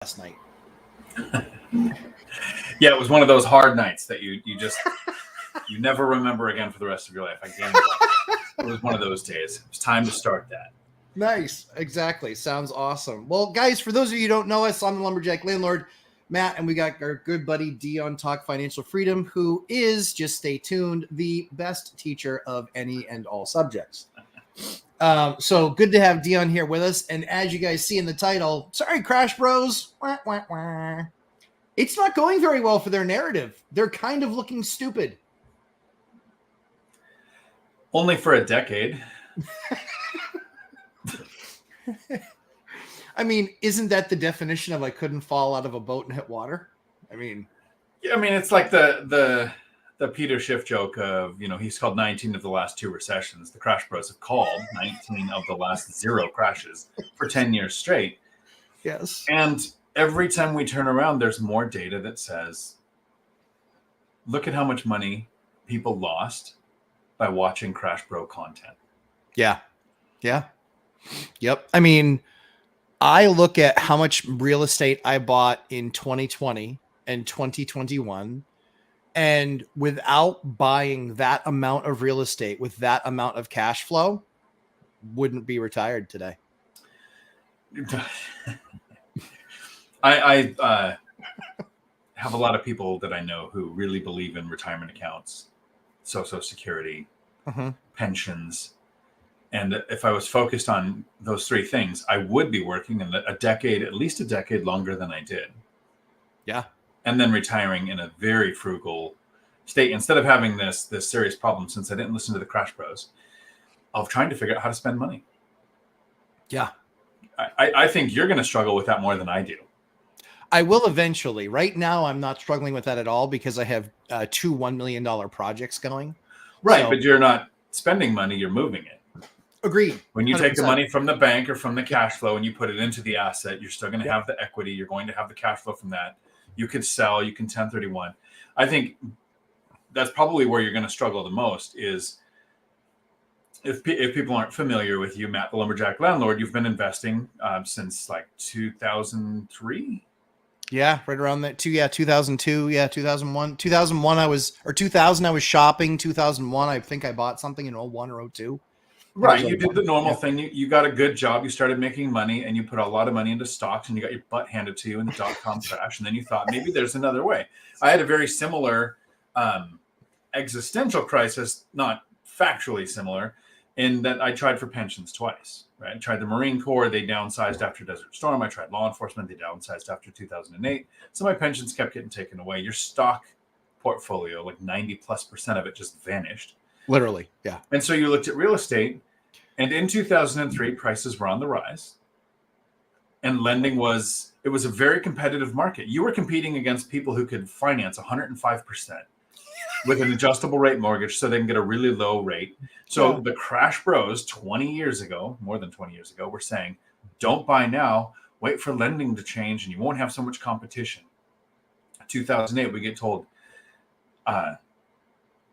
last night. Yeah, it was one of those hard nights that you never remember again for the rest of your life. I guarantee it was one of those days. It was time to start that. Nice. Exactly. Sounds awesome. Well, guys, for those of you who don't know us, I'm the Lumberjack Landlord, Matt, and we got our good buddy Dion Talk Financial Freedom, who is, just stay tuned, the best teacher of any and all subjects. So good to have Dion here with us. And as you guys see in the title, sorry, Crash Bros. Wah, wah, wah. It's not going very well for their narrative. They're kind of looking stupid. Only for a decade. I mean, isn't that the definition of I couldn't fall out of a boat and hit water? I mean, yeah, I mean, it's like the Peter Schiff joke of, he's called 19 of the last 2 recessions. The Crash Bros have called 19 of the last 0 crashes for 10 years straight. Yes. And every time we turn around, there's more data that says, look at how much money people lost by watching Crash Bro content. Yeah. Yeah. Yep. I mean, I look at how much real estate I bought in 2020 and 2021. And without buying that amount of real estate with that amount of cash flow, wouldn't be retired today. I have a lot of people that I know who really believe in retirement accounts, Social Security, pensions. And if I was focused on those 3 things, I would be working in at least a decade longer than I did. Yeah. And then retiring in a very frugal state. Instead of having this serious problem, since I didn't listen to the Crash Bros, of trying to figure out how to spend money. Yeah. I think you're going to struggle with that more than I do. I will eventually. Right now, I'm not struggling with that at all because I have 2 $1 million projects going. Right, but you're not spending money, you're moving it. Agreed. When you 100%. Take the money from the bank or from the cash flow and you put it into the asset, you're still going to have the equity. You're going to have the cash flow from that. You could sell, you can 1031. I think that's probably where you're going to struggle the most is if people aren't familiar with you, Matt, the Lumberjack Landlord, you've been investing since like 2003. Yeah, right around that. 2002. Yeah, 2001. 2001, I was shopping. 2001, I think I bought something in 01 or 02. Right. You did the normal thing. You got a good job. You started making money and you put a lot of money into stocks and you got your butt handed to you in the dot-com crash. And then you thought maybe there's another way. I had a very similar existential crisis, not factually similar, in that I tried for pensions twice. Right. I tried the Marine Corps. They downsized after Desert Storm. I tried law enforcement. They downsized after 2008. So my pensions kept getting taken away. Your stock portfolio, like 90+% of it just vanished. Literally. Yeah. And so you looked at real estate, and in 2003, prices were on the rise. And lending was a very competitive market. You were competing against people who could finance 105% with an adjustable rate mortgage so they can get a really low rate. So the Crash Bros 20 years ago, more than 20 years ago, were saying, don't buy now, wait for lending to change and you won't have so much competition. 2008, we get told,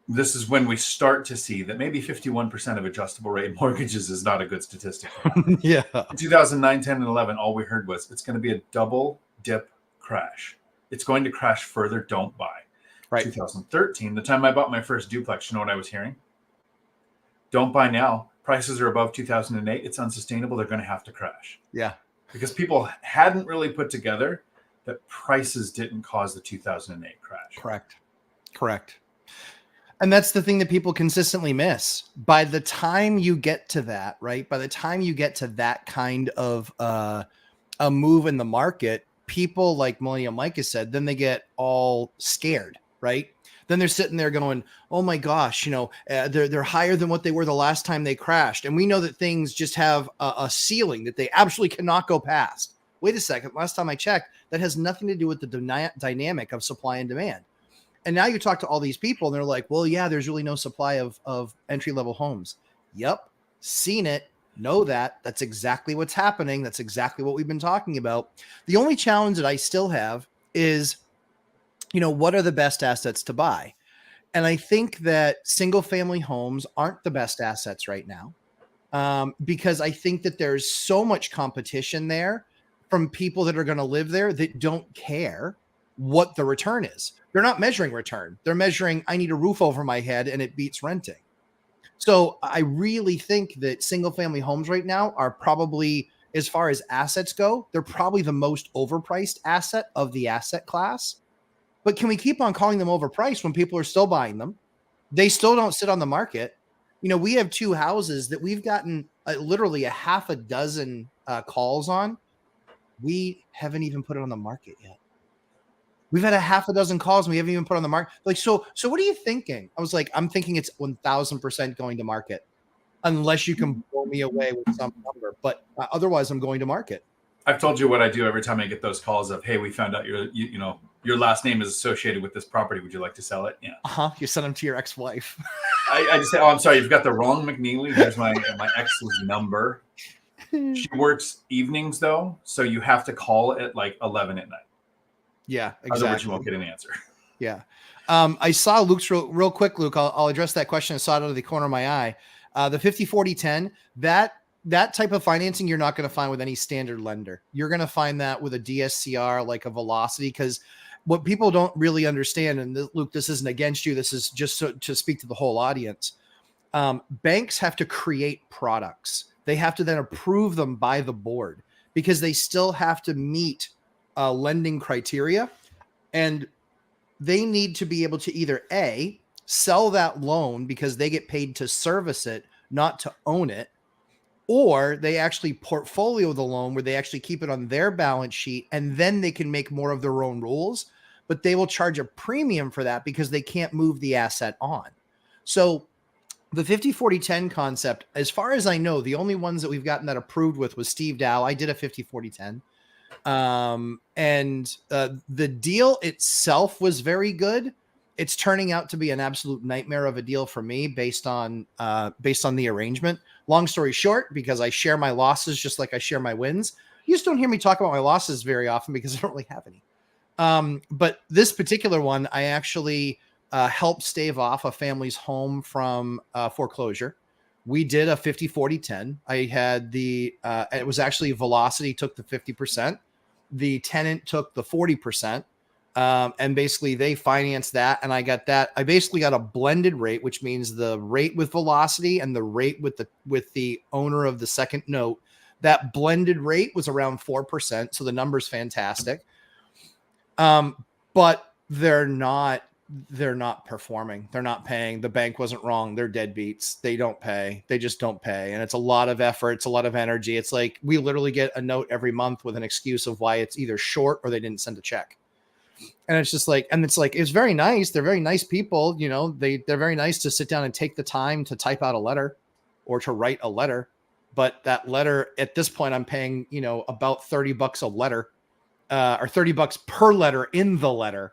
this is when we start to see that maybe 51% of adjustable rate mortgages is not a good statistic. Yeah. In 2009, 10, and 11, all we heard was it's going to be a double dip crash. It's going to crash further. Don't buy. Right. 2013, the time I bought my first duplex, you know what I was hearing? Don't buy now. Prices are above 2008. It's unsustainable. They're going to have to crash. Yeah. Because people hadn't really put together that prices didn't cause the 2008 crash. Correct. And that's the thing that people consistently miss. By the time you get to that, right? By the time you get to that kind of a move in the market, people like Millennial Mike has said, then they get all scared, right? Then they're sitting there going, oh my gosh, they're higher than what they were the last time they crashed. And we know that things just have a ceiling that they absolutely cannot go past. Wait a second. Last time I checked, that has nothing to do with the dynamic of supply and demand. And now you talk to all these people and they're like, well, yeah, there's really no supply of entry-level homes. Yep. Seen it. Know that. That's exactly what's happening. That's exactly what we've been talking about. The only challenge that I still have is, what are the best assets to buy? And I think that single-family homes aren't the best assets right now because I think that there's so much competition there from people that are going to live there that don't care what the return is. They're not measuring return. They're measuring, I need a roof over my head and it beats renting. So I really think that single family homes right now are probably, as far as assets go, they're probably the most overpriced asset of the asset class. But can we keep on calling them overpriced when people are still buying them? They still don't sit on the market. You know, we have 2 houses that we've gotten literally a half a dozen calls on. We haven't even put it on the market yet. We've had a half a dozen calls and we haven't even put on the market. Like, so what are you thinking? I was like, I'm thinking it's 1000% going to market unless you can blow me away with some number. But otherwise, I'm going to market. I've told you what I do every time I get those calls of, hey, we found out your last name is associated with this property. Would you like to sell it? Yeah. You send them to your ex-wife. I just say, oh, I'm sorry, you've got the wrong McNeeley. Here's my ex's number. She works evenings though, so you have to call at like 11 at night. Yeah, exactly. Otherwise, you won't get an answer. Yeah. I saw Luke's real quick, Luke. I'll address that question. I saw it out of the corner of my eye. The 50-40-10, that type of financing you're not going to find with any standard lender. You're going to find that with a DSCR, like a Velocity, because what people don't really understand, and Luke, this isn't against you, this is just to speak to the whole audience. Banks have to create products. They have to then approve them by the board because they still have to meet lending criteria, and they need to be able to either A, sell that loan because they get paid to service it, not to own it, or they actually portfolio the loan where they actually keep it on their balance sheet and then they can make more of their own rules, but they will charge a premium for that because they can't move the asset on. So the 50-40-10 concept, as far as I know, the only ones that we've gotten that approved with was Steve Dow. I did a 50-40-10. And the deal itself was very good. It's turning out to be an absolute nightmare of a deal for me based on the arrangement. Long story short, because I share my losses just like I share my wins. You just don't hear me talk about my losses very often because I don't really have any. But this particular one, I actually helped stave off a family's home from foreclosure. We did a 50-40-10. I had it was actually Velocity took the 50%. The tenant took the 40%. And basically they financed that. And I got that. I basically got a blended rate, which means the rate with Velocity and the rate with the owner of the second note. That blended rate was around 4%. So the number's fantastic. But they're not performing. They're not paying. The bank wasn't wrong. They're deadbeats. They don't pay. They just don't pay. And it's a lot of effort. It's a lot of energy. It's like we literally get a note every month with an excuse of why it's either short or they didn't send a check. And it's just like, it's very nice. They're very nice people. You know, they're very nice to sit down and take the time to type out a letter or to write a letter. But that letter at this point, I'm paying, about $30 a letter, or $30 per letter in the letter.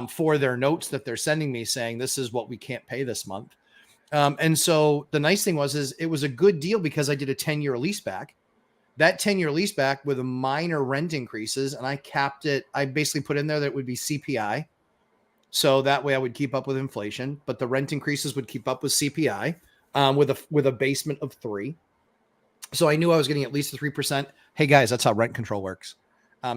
For their notes that they're sending me saying, this is what we can't pay this month. And so the nice thing is it was a good deal because I did a 10-year lease back. That 10-year lease back with minor rent increases, and I capped it. I basically put in there that it would be CPI. So that way I would keep up with inflation, but the rent increases would keep up with CPI with a basement of 3. So I knew I was getting at least a 3%. Hey guys, that's how rent control works.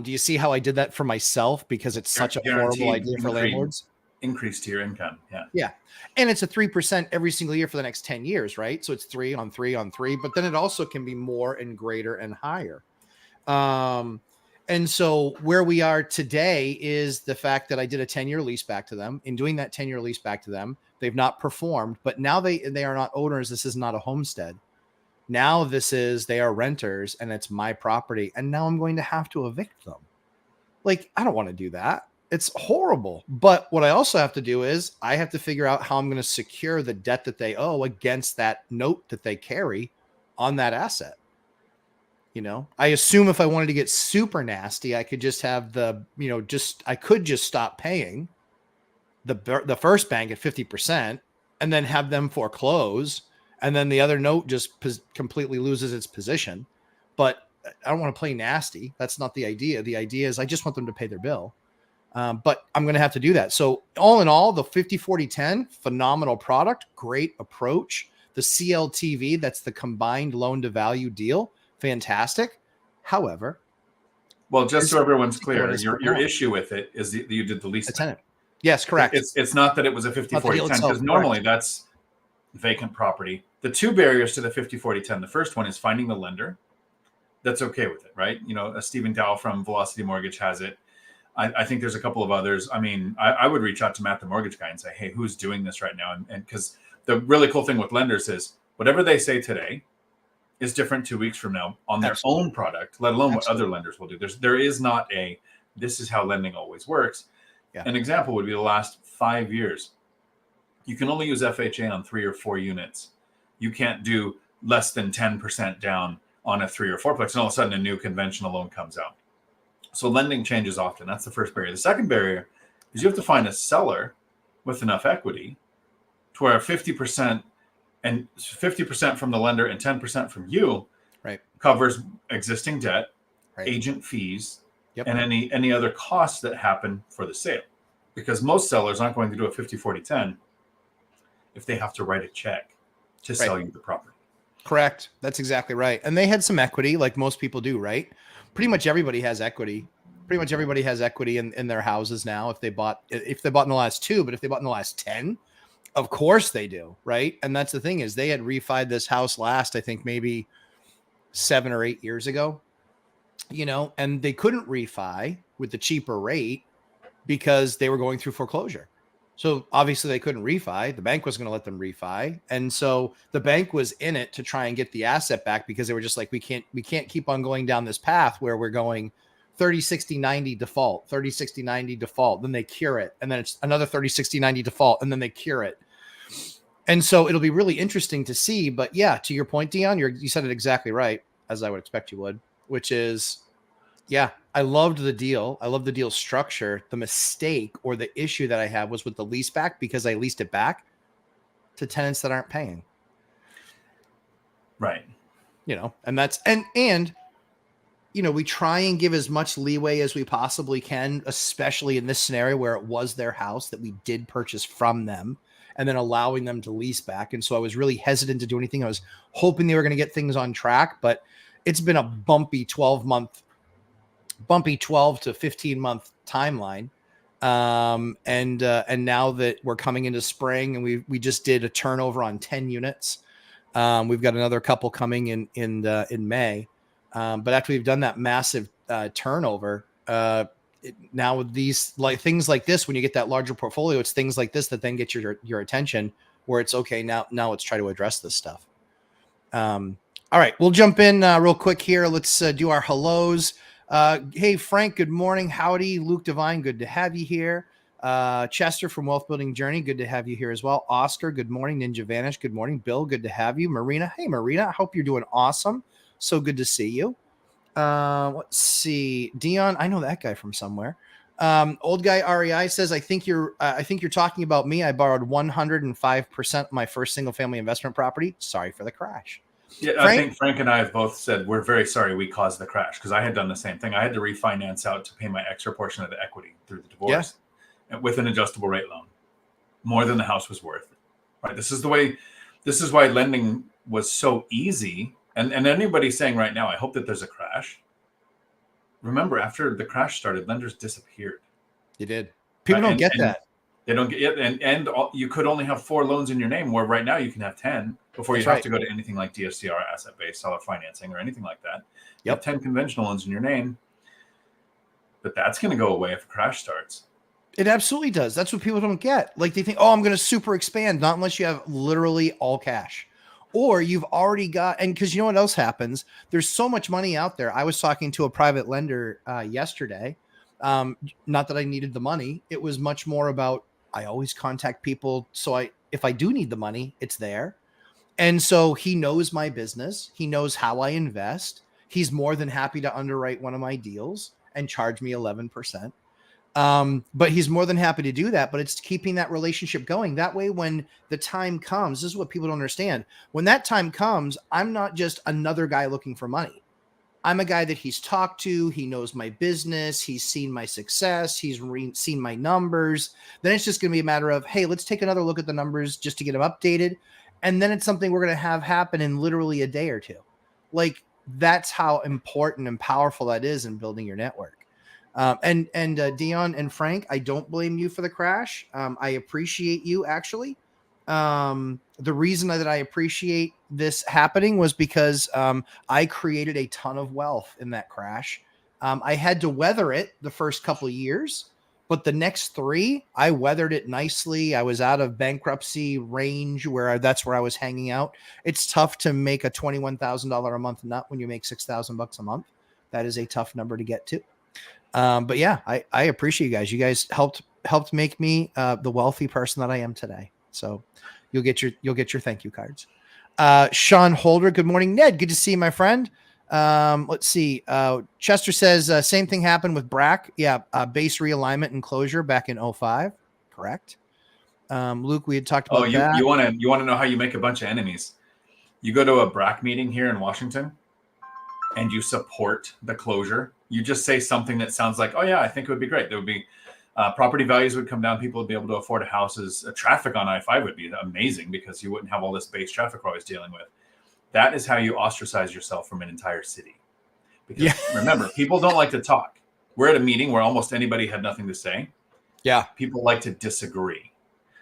Do you see how I did that for myself? Because it's such a horrible idea for landlords. Increase to your income. Yeah. Yeah. And it's a 3% every single year for the next 10 years, right? So it's 3 on 3 on 3, but then it also can be more and greater and higher. And so where we are today is the fact that I did a 10-year lease back to them. In doing that 10-year lease back to them, they've not performed, but now they are not owners. This is not a homestead. Now they are renters and it's my property. And now I'm going to have to evict them. Like, I don't want to do that. It's horrible. But what I also have to do is I have to figure out how I'm going to secure the debt that they owe against that note that they carry on that asset. I assume if I wanted to get super nasty, I could just have I could just stop paying the first bank at 50% and then have them foreclose. And then the other note just completely loses its position. But I don't want to play nasty. That's not the idea. The idea is I just want them to pay their bill. But I'm going to have to do that. So all in all, the 50-40-10, phenomenal product, great approach. The CLTV, that's the combined loan to value deal, fantastic. However, Well, just so everyone's People are clear, just your more. issue with it is that you did the lease. The tenant. Yes, correct. It's not that it was a 50-40-10, because normally that's vacant property. The two barriers to the 50-40-10. The first one is finding the lender that's okay with it, right? You know, Stephan Dow from Velocity Mortgage has it. I think there's a couple of others. I mean, I would reach out to Matt, the mortgage guy, and say, hey, who's doing this right now? And because the really cool thing with lenders is whatever they say today is different 2 weeks from now on their own product, let alone what other lenders will do. There is not a, this is how lending always works. Yeah. An example would be the last 5 years. You can only use FHA on 3 or 4 units. You can't do less than 10% down on a 3 or 4plex, and all of a sudden a new conventional loan comes out. So lending changes often. That's the first barrier. The second barrier is you have to find a seller with enough equity to where 50% and 50% from the lender and 10% from you covers existing debt, agent fees, and any other costs that happen for the sale. Because most sellers aren't going to do a 50-40-10 if they have to write a check to sell you the property. Correct. That's exactly right. And they had some equity like most people do, right? Pretty much everybody has equity. Pretty much everybody has equity in their houses now if they bought in the last 2, but if they bought in the last 10, of course they do, right? And that's the thing is they had refied this house last, I think maybe 7 or 8 years ago, you know, and they couldn't refi with the cheaper rate because they were going through foreclosure. So obviously they couldn't refi. The bank wasn't going to let them refi. And so the bank was in it to try and get the asset back because they were just like, we can't keep on going down this path where we're going 30, 60, 90 default, 30, 60, 90 default. Then they cure it. And then it's another 30, 60, 90 default. And then they cure it. And so it'll be really interesting to see. But yeah, to your point, Dion, you said it exactly right, as I would expect you would, which is, yeah, I loved the deal. I love the deal structure. The mistake or the issue that I have was with the lease back because I leased it back to tenants that aren't paying. Right. You know, and that's, and, you know, we try and give as much leeway as we possibly can, especially in this scenario where it was their house that we did purchase from them and then allowing them to lease back. And so I was really hesitant to do anything. I was hoping they were going to get things on track, but it's been a bumpy 12 to 15 month timeline. And now that we're coming into spring and we just did a turnover on 10 units. We've got another couple coming in May. But after we've done that massive turnover, now with these like things like this, when you get that larger portfolio, it's things like this that then get your attention where it's okay. Now let's try to address this stuff. All right, we'll jump in real quick here. Let's do our hellos. Hey, Frank, good morning. Howdy. Luke Devine, good to have you here. Chester from Wealth Building Journey, good to have you here as well. Oscar, good morning. Ninja Vanish, good morning. Bill, good to have you. Marina, hey, Marina, I hope you're doing awesome. So good to see you. Let's see. Dion, I know that guy from somewhere. Old guy REI says, I think you're talking about me. I borrowed 105% of my first single family investment property. Sorry for the crash. Yeah, Frank? I think Frank and I have both said we're very sorry we caused the crash because I had done the same thing. I had to refinance out to pay my extra portion of the equity through the divorce with an adjustable rate loan, more than the house was worth. Right. This is why lending was so easy. And anybody saying right now, I hope that there's a crash. Remember, after the crash started, lenders disappeared. They did. People don't get that. They don't get it. And you could only have 4 loans in your name, where right now you can have 10 before you have to go to anything like DSCR, asset-based seller financing, or anything like that. You have 10 conventional loans in your name. But that's going to go away if a crash starts. It absolutely does. That's what people don't get. Like they think, oh, I'm going to super expand. Not unless you have literally all cash. Or you've already got, and because you know what else happens? There's so much money out there. I was talking to a private lender yesterday. Not that I needed the money. It was much more about, I always contact people. So if I do need the money, it's there. And so he knows my business. He knows how I invest. He's more than happy to underwrite one of my deals and charge me 11%. But he's more than happy to do that, but it's keeping that relationship going. That way, when the time comes, this is what people don't understand. When that time comes, I'm not just another guy looking for money. I'm a guy that he's talked to. He knows my business. He's seen my success. He's seen my numbers. Then it's just going to be a matter of, hey, let's take another look at the numbers just to get them updated. And then it's something we're going to have happen in literally a day or two. Like that's how important and powerful that is in building your network. And Dion and Frank, I don't blame you for the crash. I appreciate you actually. The reason that I appreciate this happening was because I created a ton of wealth in that crash. I had to weather it the first couple of years, but the next 3, I weathered it nicely. I was out of bankruptcy range that's where I was hanging out. It's tough to make a $21,000 a month nut when you make $6,000 a month. That is a tough number to get to. But yeah, I appreciate you guys. You guys helped make me the wealthy person that I am today. So you'll get your thank you cards. Sean Holder, good morning, Ned. Good to see you, my friend. Let's see. Chester says same thing happened with BRAC. Yeah, base realignment and closure back in 2005. Correct. Luke, we had talked about that. You want to know how you make a bunch of enemies? You go to a BRAC meeting here in Washington, and you support the closure. You just say something that sounds like, oh yeah, I think it would be great. There would be property values would come down. People would be able to afford houses. Traffic on I-5 would be amazing because you wouldn't have all this base traffic we're always dealing with. That is how you ostracize yourself from an entire city. Because remember, people don't like to talk. We're at a meeting where almost anybody had nothing to say. Yeah. People like to disagree.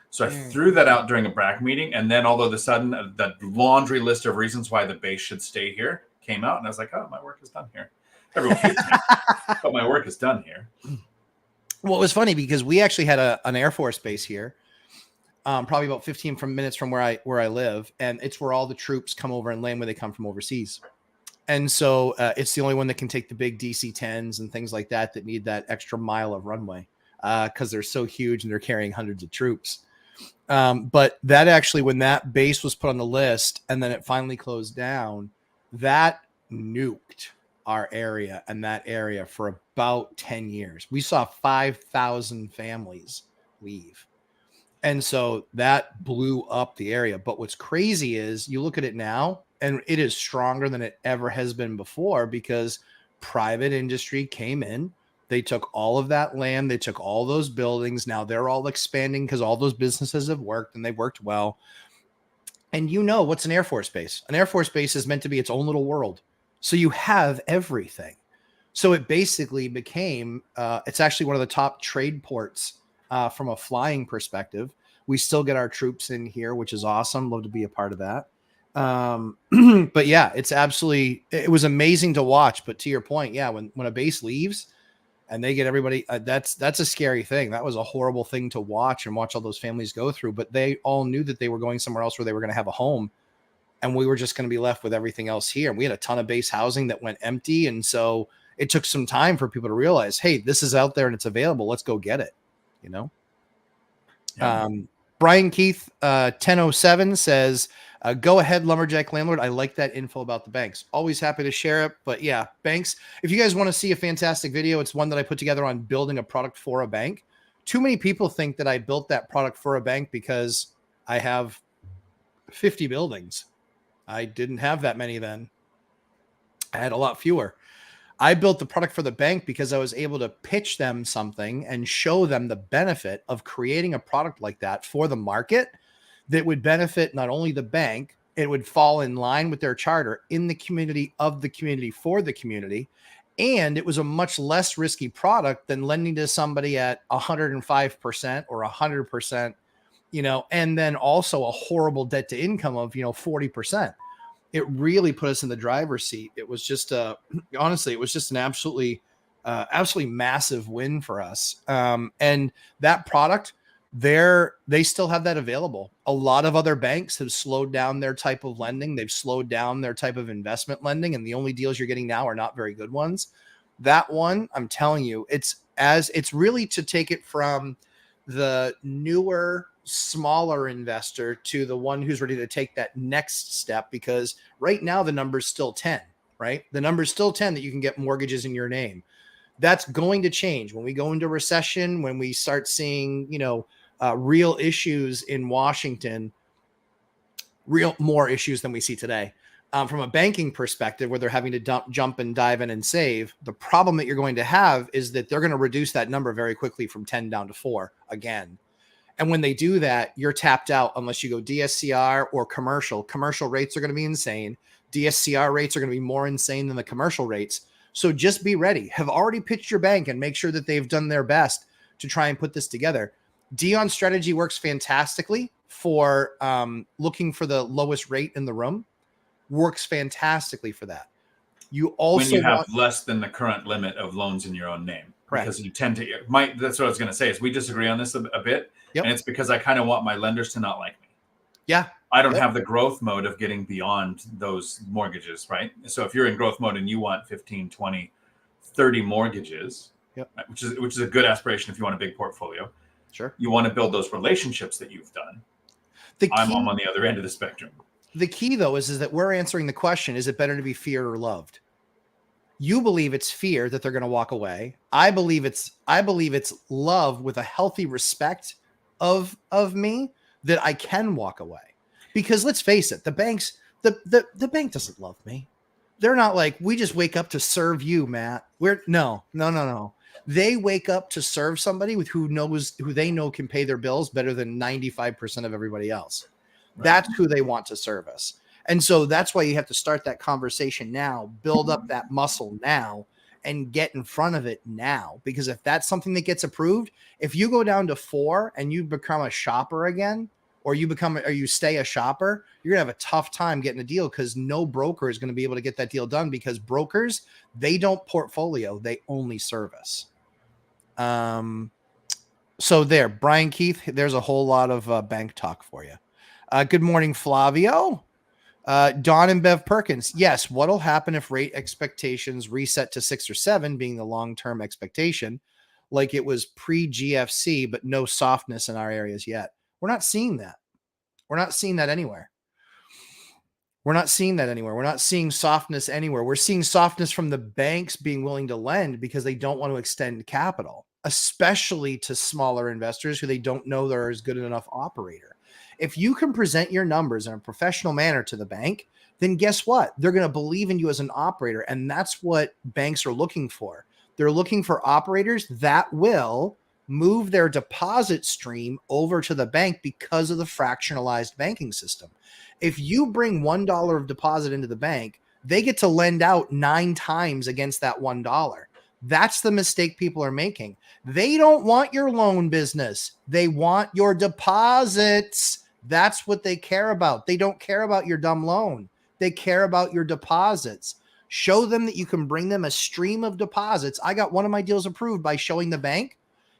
So I threw that out during a BRAC meeting. And then all of a sudden, the laundry list of reasons why the base should stay here came out. And I was like, oh, my work is done here. Everyone hates me, but my work is done here. Well, it was funny because we actually had an Air Force base here, probably about 15 minutes from where I live. And it's where all the troops come over and land when they come from overseas. And so it's the only one that can take the big DC-10s and things like that need that extra mile of runway because they're so huge and they're carrying hundreds of troops. But that actually, when that base was put on the list and then it finally closed down, that nuked our area and that area for about 10 years. We saw 5,000 families leave. And so that blew up the area. But what's crazy is you look at it now and it is stronger than it ever has been before because private industry came in. They took all of that land. They took all those buildings. Now they're all expanding because all those businesses have worked and they've worked well. And you know, what's an Air Force base? An Air Force base is meant to be its own little world. So you have everything. So it basically became, it's actually one of the top trade ports from a flying perspective. We still get our troops in here, which is awesome. Love to be a part of that. But yeah, it was amazing to watch. But to your point, yeah, when a base leaves and they get everybody, that's a scary thing. That was a horrible thing to watch and watch all those families go through. But they all knew that they were going somewhere else where they were going to have a home. And we were just going to be left with everything else here. And we had a ton of base housing that went empty. And so it took some time for people to realize, hey, this is out there and it's available. Let's go get it. You know? Yeah. Brian Keith, 1007 says, go ahead, Lumberjack Landlord. I like that info about the banks. Always happy to share it. But yeah, banks, if you guys want to see a fantastic video, it's one that I put together on building a product for a bank. Too many people think that I built that product for a bank because I have 50 buildings. I didn't have that many then. I had a lot fewer. I built the product for the bank because I was able to pitch them something and show them the benefit of creating a product like that for the market that would benefit not only the bank, it would fall in line with their charter in the community, of the community, for the community. And it was a much less risky product than lending to somebody at 105% or 100%, and then also a horrible debt to income of, 40%. It really put us in the driver's seat. It was just honestly, it was just an absolutely massive win for us. And that product they still have that available. A lot of other banks have slowed down their type of lending. They've slowed down their type of investment lending. And the only deals you're getting now are not very good ones. That one, I'm telling you, it's really to take it from the newer, smaller investor to the one who's ready to take that next step, because right now the number's still 10, right? The number's still 10 that you can get mortgages in your name. That's going to change when we go into recession, when we start seeing, real issues in Washington, more issues than we see today. From a banking perspective, where they're having to jump and dive in and save, the problem that you're going to have is that they're going to reduce that number very quickly from 10 down to 4 again. And when they do that, you're tapped out unless you go DSCR or commercial. Commercial rates are going to be insane. DSCR rates are going to be more insane than the commercial rates. So just be ready. Have already pitched your bank and make sure that they've done their best to try and put this together. Dion's strategy works fantastically for looking for the lowest rate in the room. Works fantastically for that. You also when you have less than the current limit of loans in your own name. Correct. Because you tend to, that's what I was going to say, is we disagree on this a bit. Yep. And it's because I kind of want my lenders to not like me. Yeah. I don't have the growth mode of getting beyond those mortgages, right? So if you're in growth mode and you want 15, 20, 30 mortgages, yep, which is a good aspiration if you want a big portfolio. Sure. You want to build those relationships that you've done. I'm on the other end of the spectrum. The key, though, is that we're answering the question, is it better to be feared or loved? You believe it's fear that they're going to walk away. I believe it's love with a healthy respect of me that I can walk away. Because let's face it, the banks, the bank doesn't love me. They're not like, we just wake up to serve you, Matt. No. They wake up to serve somebody who they know can pay their bills better than 95% of everybody else. Right. That's who they want to service. And so that's why you have to start that conversation now, build up that muscle now, and get in front of it now. Because if that's something that gets approved, if you go down to 4 and you become a shopper again, or you stay a shopper, you're gonna have a tough time getting a deal, because no broker is going to be able to get that deal done, because brokers, they don't portfolio, they only service. So there, Brian Keith, there's a whole lot of bank talk for you. Good morning, Flavio. Don and Bev Perkins. Yes. What'll happen if rate expectations reset to 6 or 7 being the long-term expectation, like it was pre-GFC, but no softness in our areas yet? We're not seeing that. We're not seeing that anywhere. We're not seeing softness anywhere. We're seeing softness from the banks being willing to lend because they don't want to extend capital, especially to smaller investors who they don't know they're as good enough operator. If you can present your numbers in a professional manner to the bank, then guess what? They're going to believe in you as an operator. And that's what banks are looking for. They're looking for operators that will move their deposit stream over to the bank because of the fractionalized banking system. If you bring $1 of deposit into the bank, they get to lend out 9 times against that $1. That's the mistake people are making. They don't want your loan business. They want your deposits. That's what they care about. They don't care about your dumb loan. They care about your deposits. Show them that you can bring them a stream of deposits. I got one of my deals approved by showing the bank,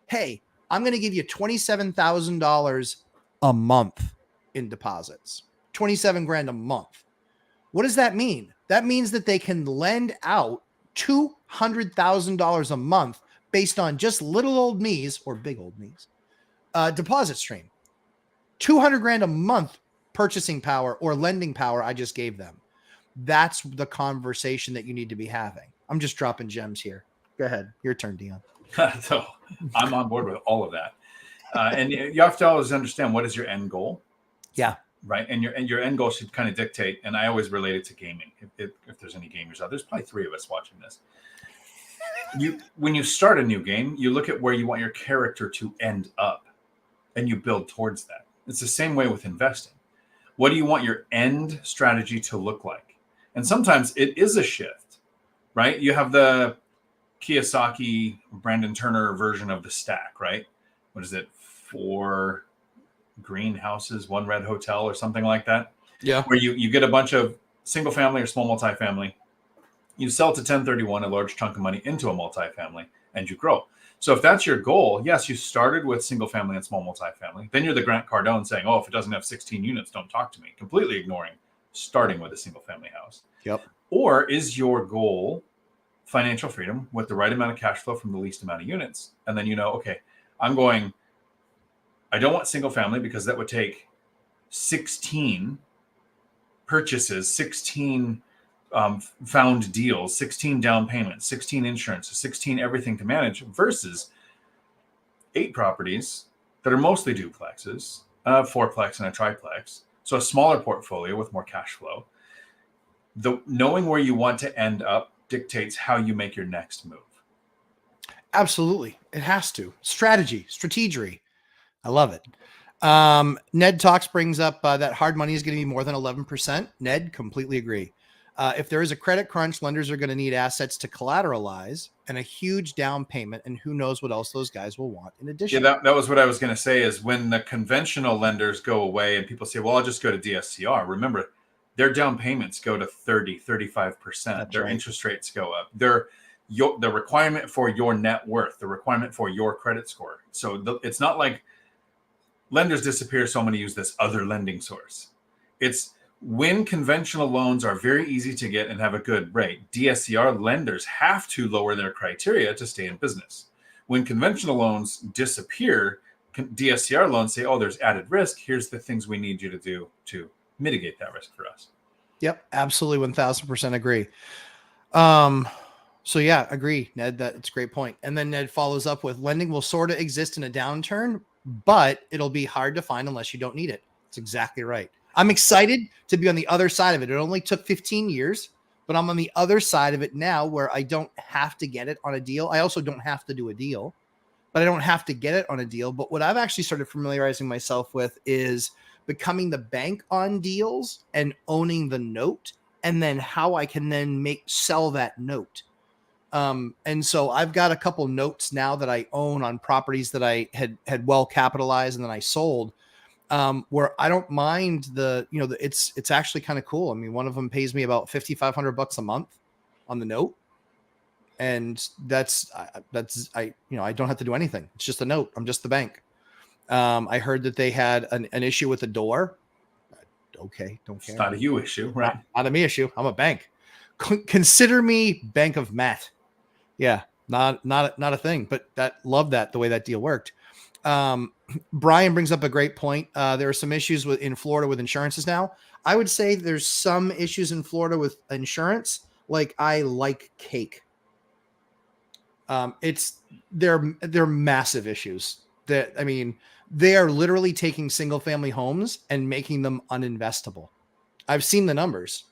hey, I'm going to give you $27,000 a month in deposits. 27 grand a month. What does that mean? That means that they can lend out $200,000 a month based on just little old me's or big old me's deposit stream. 200 grand a month purchasing power or lending power I just gave them. That's the conversation that you need to be having. I'm just dropping gems here. Go ahead. Your turn, Dion. So I'm on board with all of that. And you have to always understand, what is your end goal? Yeah. Right. And your end goal should kind of dictate. And I always relate it to gaming. If there's any gamers out, there's probably 3 of us watching this. When you start a new game, you look at where you want your character to end up and you build towards that. It's the same way with investing. What do you want your end strategy to look like? And sometimes it is a shift, right? You have the Kiyosaki, Brandon Turner version of the stack, right? What is it? 4 greenhouses, 1 red hotel or something like that. Yeah. Where you get a bunch of single family or small multifamily. You sell to 1031 a large chunk of money into a multifamily and you grow. So if that's your goal, yes, you started with single family and small multifamily. Then you're the Grant Cardone saying, oh, if it doesn't have 16 units, don't talk to me. Completely ignoring starting with a single family house. Yep. Or is your goal financial freedom with the right amount of cash flow from the least amount of units? And then okay, I don't want single family because that would take 16 purchases, 16 found deals, 16 down payments, 16 insurance, 16 everything to manage, versus 8 properties that are mostly duplexes, 4plex and a triplex. So a smaller portfolio with more cash flow. Knowing where you want to end up dictates how you make your next move. Absolutely. It has to. Strategy. I love it. Ned Talks brings up that hard money is going to be more than 11%. Ned, completely agree. If there is a credit crunch, lenders are going to need assets to collateralize and a huge down payment. And who knows what else those guys will want in addition. Yeah, that was what I was going to say is when the conventional lenders go away and people say, well, I'll just go to DSCR. Remember, their down payments go to 30, 35%. Their interest rates go up. The requirement for your net worth, the requirement for your credit score. So it's not like lenders disappear, so I'm going to use this other lending source. It's when conventional loans are very easy to get and have a good rate, DSCR lenders have to lower their criteria to stay in business. When conventional loans disappear, DSCR loans say, oh, there's added risk. Here's the things we need you to do to mitigate that risk for us. Yep, absolutely 1000% agree. So yeah, agree, Ned. That's a great point. And then Ned follows up with lending will sort of exist in a downturn, but it'll be hard to find unless you don't need it. That's exactly right. I'm excited to be on the other side of it. It only took 15 years, but I'm on the other side of it now where I don't have to get it on a deal. I also don't have to do a deal, but I don't have to get it on a deal. But what I've actually started familiarizing myself with is becoming the bank on deals and owning the note, and then how I can then sell that note. And so I've got a couple notes now that I own on properties that I had well capitalized and then I sold, where I don't mind it's actually kind of cool. I mean, one of them pays me about $5,500 a month on the note. And I don't have to do anything. It's just a note. I'm just the bank. I heard that they had an issue with the door. Okay. Don't care. It's not a you issue, right? Not a me issue. I'm a bank. Consider me Bank of Matt. Yeah. Not a thing, but love that the way that deal worked. Brian brings up a great point. There are some issues in Florida with insurances now. I would say there's some issues in Florida with insurance. Like I like cake. They're massive issues they are literally taking single family homes and making them uninvestable. I've seen the numbers.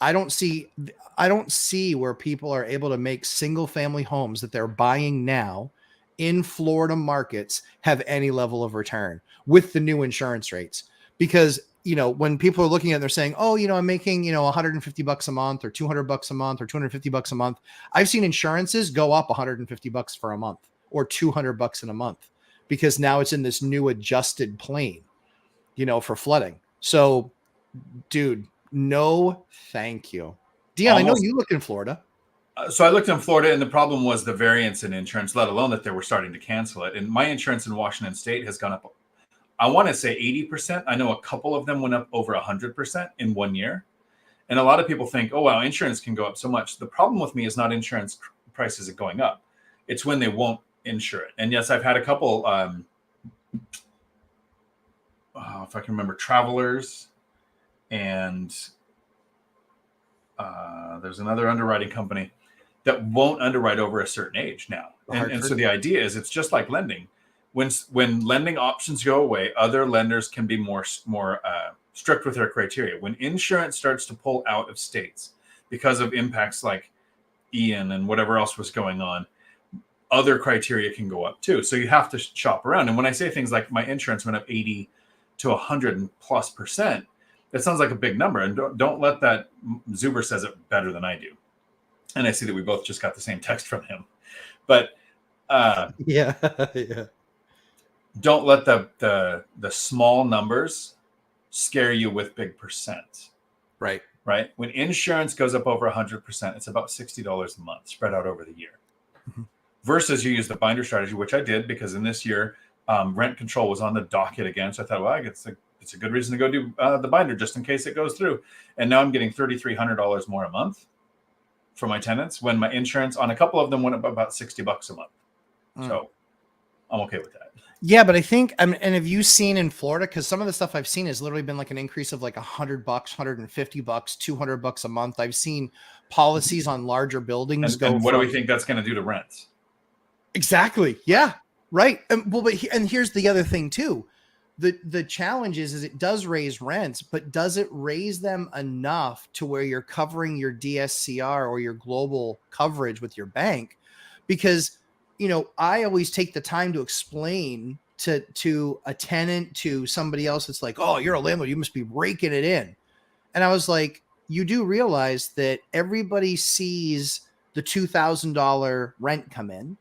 I don't see where people are able to make single family homes that they're buying now in Florida markets have any level of return with the new insurance rates. Because, when people are looking at it, they're saying, oh, I'm making, $150 a month or $200 a month or $250 a month. I've seen insurances go up $150 for a month or $200 in a month because now it's in this new adjusted plane, for flooding. So, dude, no, thank you. Dion, I know you look in Florida. So I looked in Florida, and the problem was the variance in insurance, let alone that they were starting to cancel it. And my insurance in Washington State has gone up, I want to say 80%. I know a couple of them went up over 100% in 1 year. And a lot of people think, oh, wow, insurance can go up so much. The problem with me is not insurance prices going up. It's when they won't insure it. And yes, I've had a couple, if I can remember, Travelers, and there's another underwriting company that won't underwrite over a certain age now. And so the idea is it's just like lending. When lending options go away, other lenders can be more strict with their criteria. When insurance starts to pull out of states because of impacts like Ian and whatever else was going on, other criteria can go up too. So you have to shop around. And when I say things like my insurance went up 80 to 100+%, that sounds like a big number. And don't let that, Zuber says it better than I do. And I see that we both just got the same text from him. But yeah. Don't let the small numbers scare you with big percent. Right. When insurance goes up over 100%, it's about $60 a month spread out over the year. Mm-hmm. Versus you use the binder strategy, which I did because in this year, rent control was on the docket again. So I thought, well, it's a good reason to go do the binder just in case it goes through. And now I'm getting $3,300 more a month for my tenants when my insurance on a couple of them went up about $60 a month. So I'm okay with that. Yeah, but I think, and have you seen in Florida, because some of the stuff I've seen has literally been like an increase of like $100, $150, $200 a month. I've seen policies on larger buildings and what do we think that's going to do to rents? Exactly. Yeah. Right. And here's the other thing too. The challenge is it does raise rents, but does it raise them enough to where you're covering your DSCR or your global coverage with your bank? Because, I always take the time to explain to a tenant, to somebody else. It's like, oh, you're a landlord. You must be raking it in. And I was like, you do realize that everybody sees the $2,000 rent come in.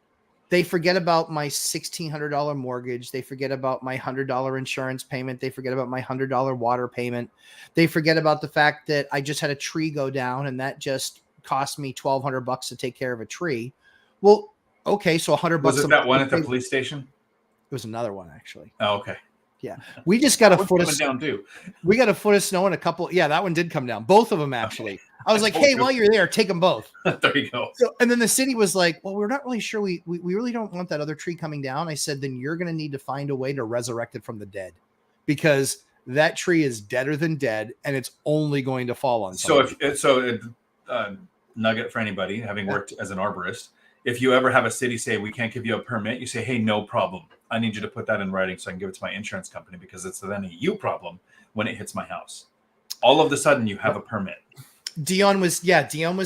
They forget about my $1,600 mortgage. They forget about my $100 insurance payment. They forget about my $100 water payment. They forget about the fact that I just had a tree go down and that just cost me $1,200 to take care of a tree. Well, okay, so $100. Was it that one at the police station? It was another one, actually. Oh, okay. Yeah, we just got a foot of down too. We got a foot of snow and a couple. Yeah, that one did come down. Both of them, actually. Okay. I was like, hey, while you're there, take them both. There you go. So, and then the city was like, well, we're not really sure. We really don't want that other tree coming down. I said, then you're going to need to find a way to resurrect it from the dead, because that tree is deader than dead, and it's only going to fall on somebody. So nugget for anybody having worked as an arborist. If you ever have a city say, we can't give you a permit, you say, hey, no problem. I need you to put that in writing so I can give it to my insurance company, because it's then a you problem when it hits my house. All of a sudden you have a permit. Dion was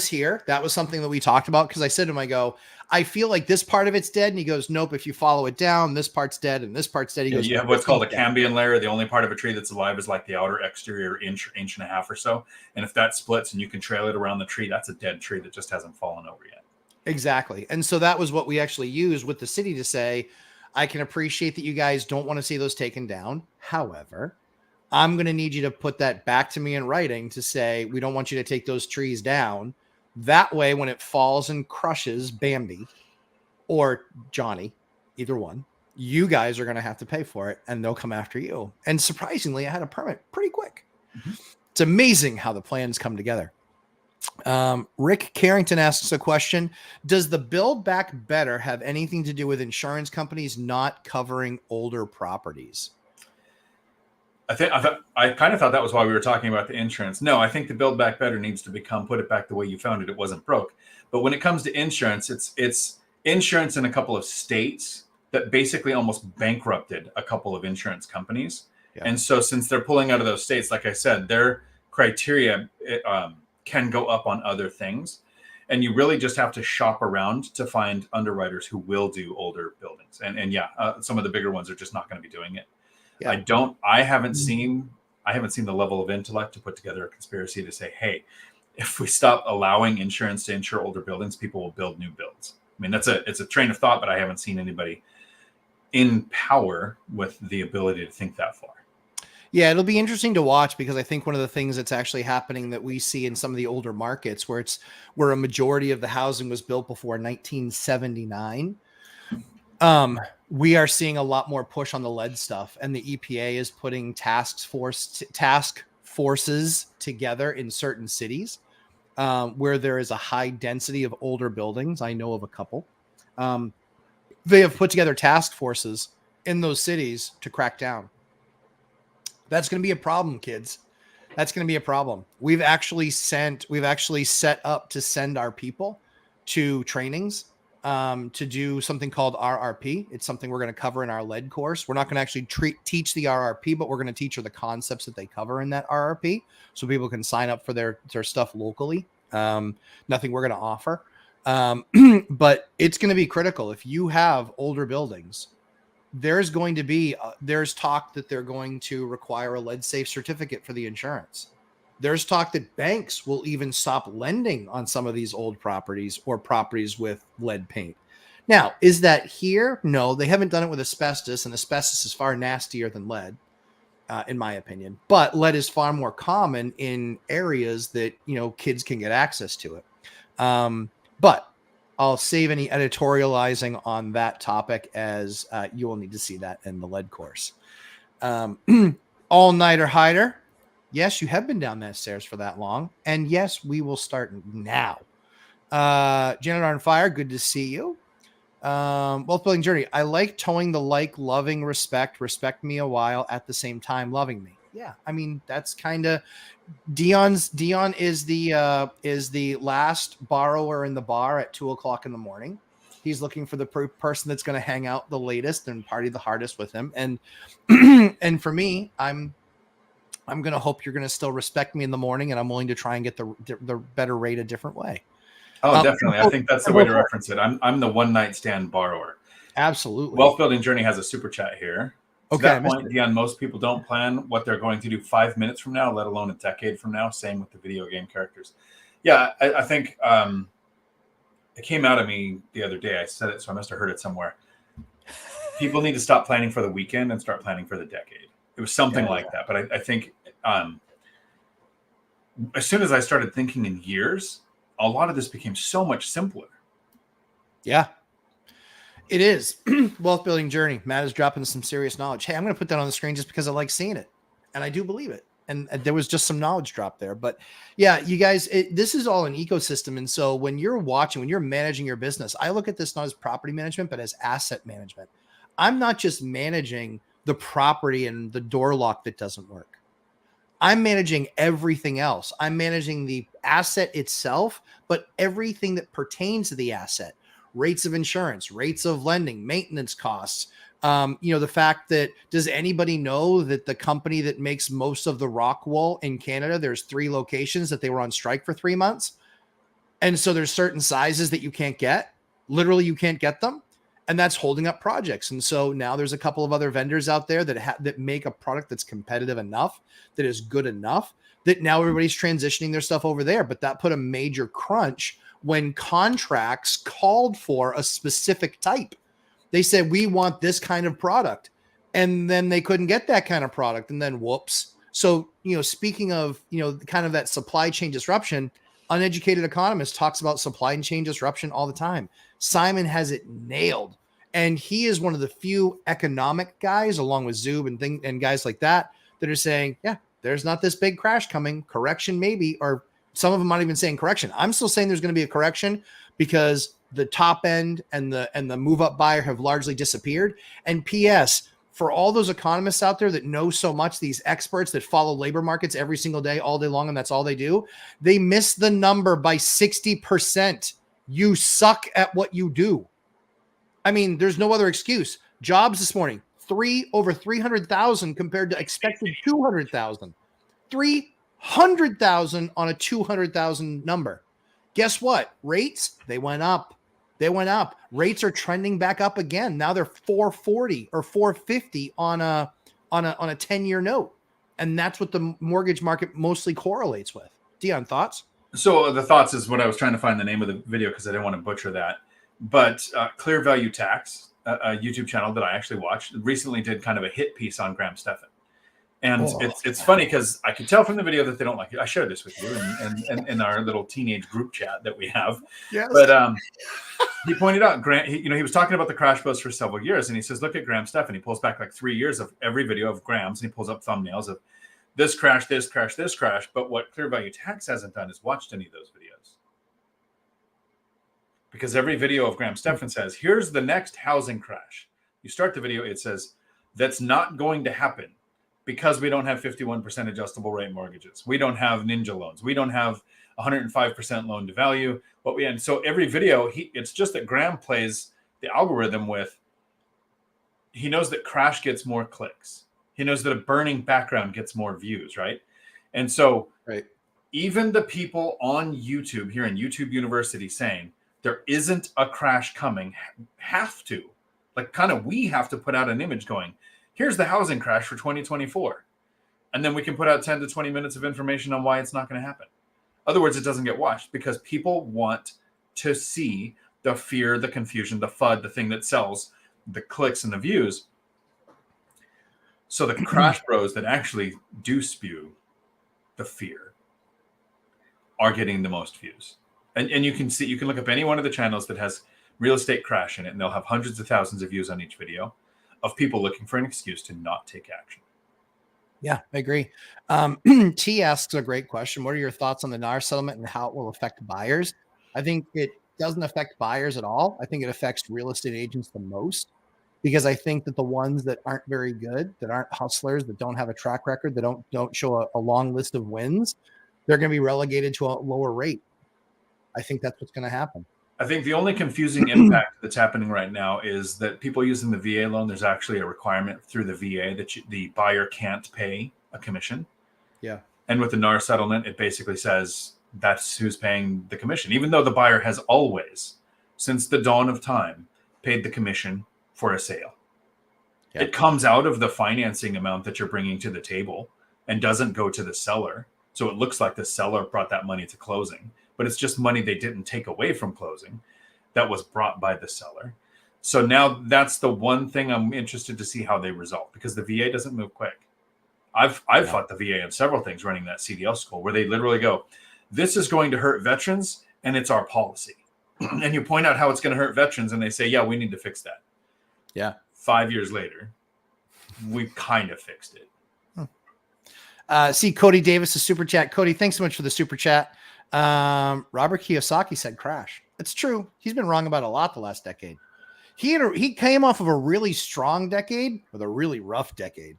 here. That was something that we talked about, because I said to him, I go, I feel like this part of it's dead. And he goes, nope, if you follow it down, this part's dead and this part's dead. He goes, you have what's called a cambion layer. The only part of a tree that's alive is like the outer exterior inch and a half or so. And if that splits and you can trail it around the tree, that's a dead tree that just hasn't fallen over yet. Exactly. And so that was what we actually used with the city to say, I can appreciate that you guys don't want to see those taken down. However, I'm going to need you to put that back to me in writing to say, we don't want you to take those trees down. That way, when it falls and crushes Bambi or Johnny, either one, you guys are going to have to pay for it, and they'll come after you. And surprisingly, I had a permit pretty quick. Mm-hmm. It's amazing how the plans come together. Rick Carrington asks a question. Does the Build Back Better have anything to do with insurance companies not covering older properties? I kind of thought that was why we were talking about the insurance. No, I think the Build Back Better needs to become put it back the way you found it. It wasn't broke. But when it comes to insurance, it's insurance in a couple of states that basically almost bankrupted a couple of insurance companies. Yeah. And so since they're pulling out of those states, like I said, their criteria can go up on other things. And you really just have to shop around to find underwriters who will do older buildings. And some of the bigger ones are just not going to be doing it. Yeah. I haven't seen the level of intellect to put together a conspiracy to say, hey, if we stop allowing insurance to insure older buildings, people will build new builds. I mean, it's a train of thought, but I haven't seen anybody in power with the ability to think that far. Yeah, it'll be interesting to watch, because I think one of the things that's actually happening that we see in some of the older markets where a majority of the housing was built before 1979, we are seeing a lot more push on the lead stuff, and the EPA is putting task forces together in certain cities where there is a high density of older buildings. I know of a couple. They have put together task forces in those cities to crack down. That's going to be a problem, kids. That's going to be a problem. We've actually set up to send our people to trainings to do something called RRP. It's something we're going to cover in our lead course. We're not going to actually teach the RRP, but we're going to teach her the concepts that they cover in that RRP, so people can sign up for their stuff locally. Nothing we're going to offer. But it's going to be critical. If you have older buildings, there's talk that they're going to require a lead safe certificate for the insurance. There's talk that banks will even stop lending on some of these old properties or properties with lead paint. Now, is that here? No, they haven't done it with asbestos, and asbestos is far nastier than lead, in my opinion. But lead is far more common in areas that, kids can get access to it. But I'll save any editorializing on that topic, as you will need to see that in the lead course. All-nighter hider. Yes, you have been down that stairs for that long. And yes, we will start now. Janet on Fire, good to see you. Wealth Building Journey. I like towing the loving, respect me a while at the same time loving me. Yeah, I mean, that's kind of Dion is the last borrower in the bar at 2:00 in the morning. He's looking for the person that's going to hang out the latest and party the hardest with him. And and for me, I'm going to hope you're going to still respect me in the morning, and I'm willing to try and get the better rate a different way. Oh, definitely. I think that's the way to reference it. I'm the one night stand borrower. Absolutely. Wealth Building Journey has a super chat here. To Okay, I that missed point, it. Dion, most people don't plan what they're going to do 5 minutes from now, let alone a decade from now. Same with the video game characters. Yeah, I think it came out of me the other day. I said it, so I must have heard it somewhere. People need to stop planning for the weekend and start planning for the decade. It was something like that. But I think as soon as I started thinking in years, a lot of this became so much simpler. Yeah, it is. Wealth building journey. Matt is dropping some serious knowledge. Hey, I'm going to put that on the screen just because I like seeing it. And I do believe it. And there was just some knowledge drop there. But yeah, you guys, this is all an ecosystem. And so when you're watching, when you're managing your business, I look at this not as property management, but as asset management. I'm not just managing the property and the door lock that doesn't work. I'm managing everything else. I'm managing the asset itself, but everything that pertains to the asset, rates of insurance, rates of lending, maintenance costs. The fact that, does anybody know that the company that makes most of the rock wool in Canada, there's 3 locations that they were on strike for 3 months. And so there's certain sizes that you can't get. Literally, you can't get them. And that's holding up projects. And so now there's a couple of other vendors out there that make a product that's competitive enough, that is good enough, that now everybody's transitioning their stuff over there. But that put a major crunch when contracts called for a specific type. They said, we want this kind of product. And then they couldn't get that kind of product. And then whoops. So, speaking of, kind of that supply chain disruption, uneducated economist talks about supply chain disruption all the time. Simon has it nailed. And he is one of the few economic guys, along with Zub and guys like that are saying, yeah, there's not this big crash coming. Correction maybe, or some of them aren't even saying correction. I'm still saying there's going to be a correction because the top end and the move up buyer have largely disappeared. And P.S., for all those economists out there that know so much, these experts that follow labor markets every single day, all day long, and that's all they do, they miss the number by 60%. You suck at what you do. I mean, there's no other excuse. Jobs this morning, over 300,000 compared to expected 200,000. 300,000 on a 200,000 number. Guess what? Rates, they went up. Rates are trending back up again. Now they're 440 or 450 on a 10-year note. And that's what the mortgage market mostly correlates with. Dion, thoughts? So the thoughts is what I was trying to find the name of the video because I didn't want to butcher that. But Clear Value Tax, a YouTube channel that I actually watched, recently did kind of a hit piece on Graham Stephan. And it's funny because I could tell from the video that they don't like it. I shared this with you and in our little teenage group chat that we have. Yes. But he pointed out, he was talking about the crash bust for several years. And he says, look at Graham Stephan. He pulls back like 3 years of every video of Graham's. And he pulls up thumbnails of this crash, this crash, this crash. But what Clear Value Tax hasn't done is watched any of those videos. Because every video of Graham Stephan says, here's the next housing crash. You start the video, it says, that's not going to happen because we don't have 51% adjustable rate mortgages. We don't have ninja loans. We don't have 105% loan to value. And so every video, it's just that Graham plays the algorithm with, he knows that crash gets more clicks. He knows that a burning background gets more views, right? And so even the people on YouTube here in YouTube University saying there isn't a crash coming have to, we have to put out an image going, here's the housing crash for 2024. And then we can put out 10 to 20 minutes of information on why it's not going to happen. Other words, it doesn't get watched because people want to see the fear, the confusion, the FUD, the thing that sells, the clicks and the views. So the crash bros that actually do spew the fear are getting the most views. And you can look up any one of the channels that has real estate crash in it, and they'll have hundreds of thousands of views on each video of people looking for an excuse to not take action. Yeah, I agree. T asks a great question. What are your thoughts on the NAR settlement and how it will affect buyers? I think it doesn't affect buyers at all. I think it affects real estate agents the most because I think that the ones that aren't very good, that aren't hustlers, that don't have a track record, that don't show a long list of wins, they're going to be relegated to a lower rate. I think that's what's going to happen. I think the only confusing impact that's happening right now is that people using the VA loan, there's actually a requirement through the VA that the buyer can't pay a commission. Yeah. And with the NAR settlement, it basically says that's who's paying the commission, even though the buyer has always, since the dawn of time, paid the commission for a sale. Yeah. It comes out of the financing amount that you're bringing to the table and doesn't go to the seller. So it looks like the seller brought that money to closing, but it's just money they didn't take away from closing that was brought by the seller. So now that's the one thing I'm interested to see how they resolve, because the VA doesn't move quick. I've fought the VA on several things running that CDL school where they literally go, this is going to hurt veterans and it's our policy. And you point out how it's going to hurt veterans and they say, yeah, we need to fix that. Yeah. 5 years later, we kind of fixed it. See Cody Davis, a super chat. Cody, thanks so much for the super chat. Robert Kiyosaki said crash. It's true. He's been wrong about a lot the last decade. He came off of a really strong decade with a really rough decade.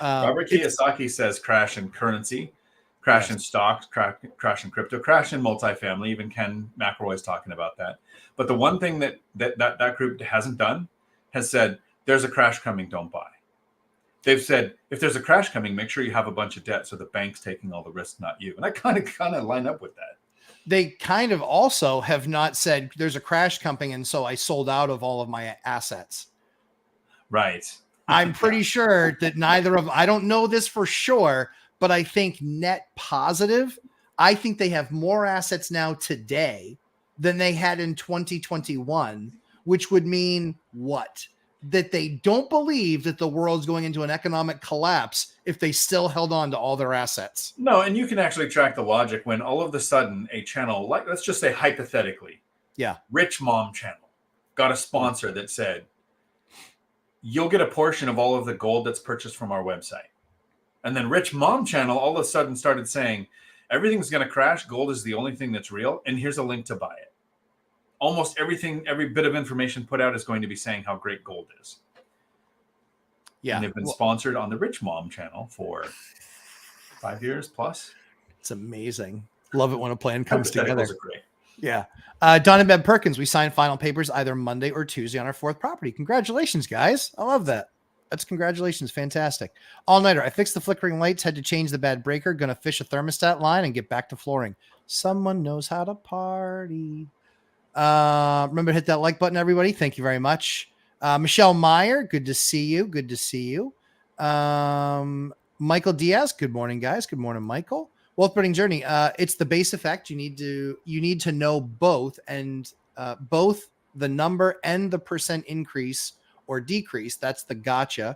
Robert Kiyosaki says crash in currency, crash in stocks, crash in crypto, crash in multifamily. Even Ken McElroy is talking about that. But the one thing that group hasn't done has said, there's a crash coming, don't buy. They've said, if there's a crash coming, make sure you have a bunch of debt so the bank's taking all the risk, not you. And I kind of line up with that. They kind of also have not said there's a crash coming, and so I sold out of all of my assets. Right. I'm pretty sure that neither of, I don't know this for sure, but I think net positive, I think they have more assets now today than they had in 2021, which would mean what? That they don't believe that the world's going into an economic collapse if they still held on to all their assets. No, and you can actually track the logic when all of a sudden a channel, like let's just say hypothetically, Rich Mom channel got a sponsor that said, you'll get a portion of all of the gold that's purchased from our website. And then Rich Mom channel all of a sudden started saying, everything's going to crash. Gold is the only thing that's real. And here's a link to buy it. Almost everything, every bit of information put out is going to be saying how great gold is. Yeah. And they've been sponsored on the Rich Mom channel for 5 years plus. It's amazing. Love it when a plan comes together. Are great. Yeah. Don and Ben Perkins, we signed final papers either Monday or Tuesday on our fourth property. Congratulations, guys. I love that. That's congratulations. Fantastic. All nighter. I fixed the flickering lights, had to change the bad breaker, going to fish a thermostat line and get back to flooring. Someone knows how to party. Remember to hit that like button, everybody. Thank you very much. Michelle Meyer, good to see you. Good to see you. Michael Diaz, good morning, guys. Good morning, Michael. Wealth building journey. It's the base effect. You need to know both, and both the number and the percent increase or decrease. That's the gotcha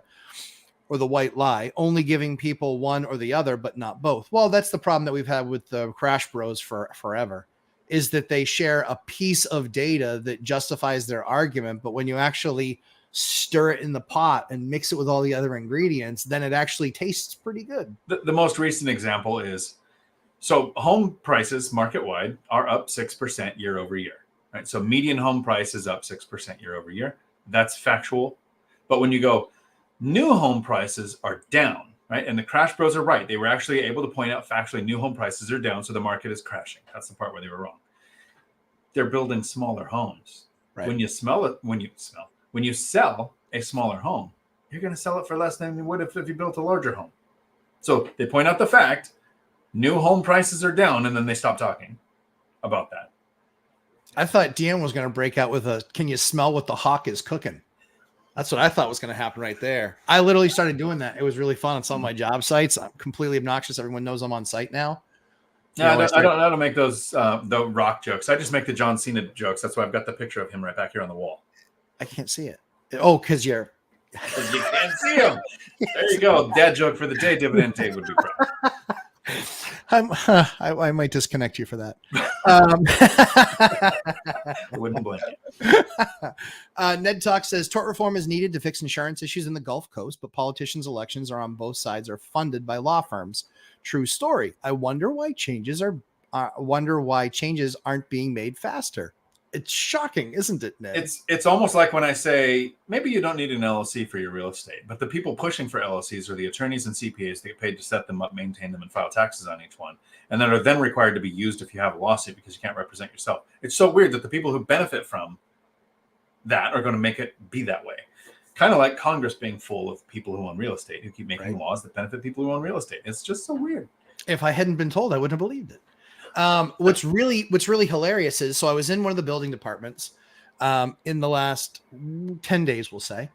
or the white lie, only giving people one or the other, but not both. Well, that's the problem that we've had with the crash bros for forever, is that they share a piece of data that justifies their argument. But when you actually stir it in the pot and mix it with all the other ingredients, then it actually tastes pretty good. The most recent example is, so home prices market-wide are up 6% year over year, right? So median home price is up 6% year over year. That's factual. But when you go, new home prices are down, right? And the crash bros are right. They were actually able to point out factually new home prices are down, so the market is crashing. That's the part where they were wrong. They're building smaller homes. Right. When you sell a smaller home, you're going to sell it for less than you would if you built a larger home. So they point out the fact, new home prices are down, and then they stop talking about that. I thought Dion was going to break out with a, can you smell what the hawk is cooking? That's what I thought was going to happen right there. I literally started doing that. It was really fun on some of my job sites. I'm completely obnoxious. Everyone knows I'm on site now. No, I don't make those the rock jokes. I just make the John Cena jokes. That's why I've got the picture of him right back here on the wall. I can't see it. Oh, because you can't see him. There you go. Dad joke for the day. Dividend Dave would be proud. I might disconnect you for that. I wouldn't blame you. Ned Talk says tort reform is needed to fix insurance issues in the Gulf Coast, but politicians' elections are on both sides are funded by law firms. True story. I wonder why changes aren't being made faster. It's shocking, isn't it, Ned? It's almost like when I say maybe you don't need an LLC for your real estate, but the people pushing for LLCs are the attorneys and CPAs that get paid to set them up, maintain them, and file taxes on each one, and that are then required to be used if you have a lawsuit because you can't represent yourself. It's so weird that the people who benefit from that are going to make it be that way. Kind of like Congress being full of people who own real estate who keep making laws that benefit people who own real estate. It's just so weird. If I hadn't been told, I wouldn't have believed it. What's really hilarious is, so I was in one of the building departments in the last 10 days, we'll say,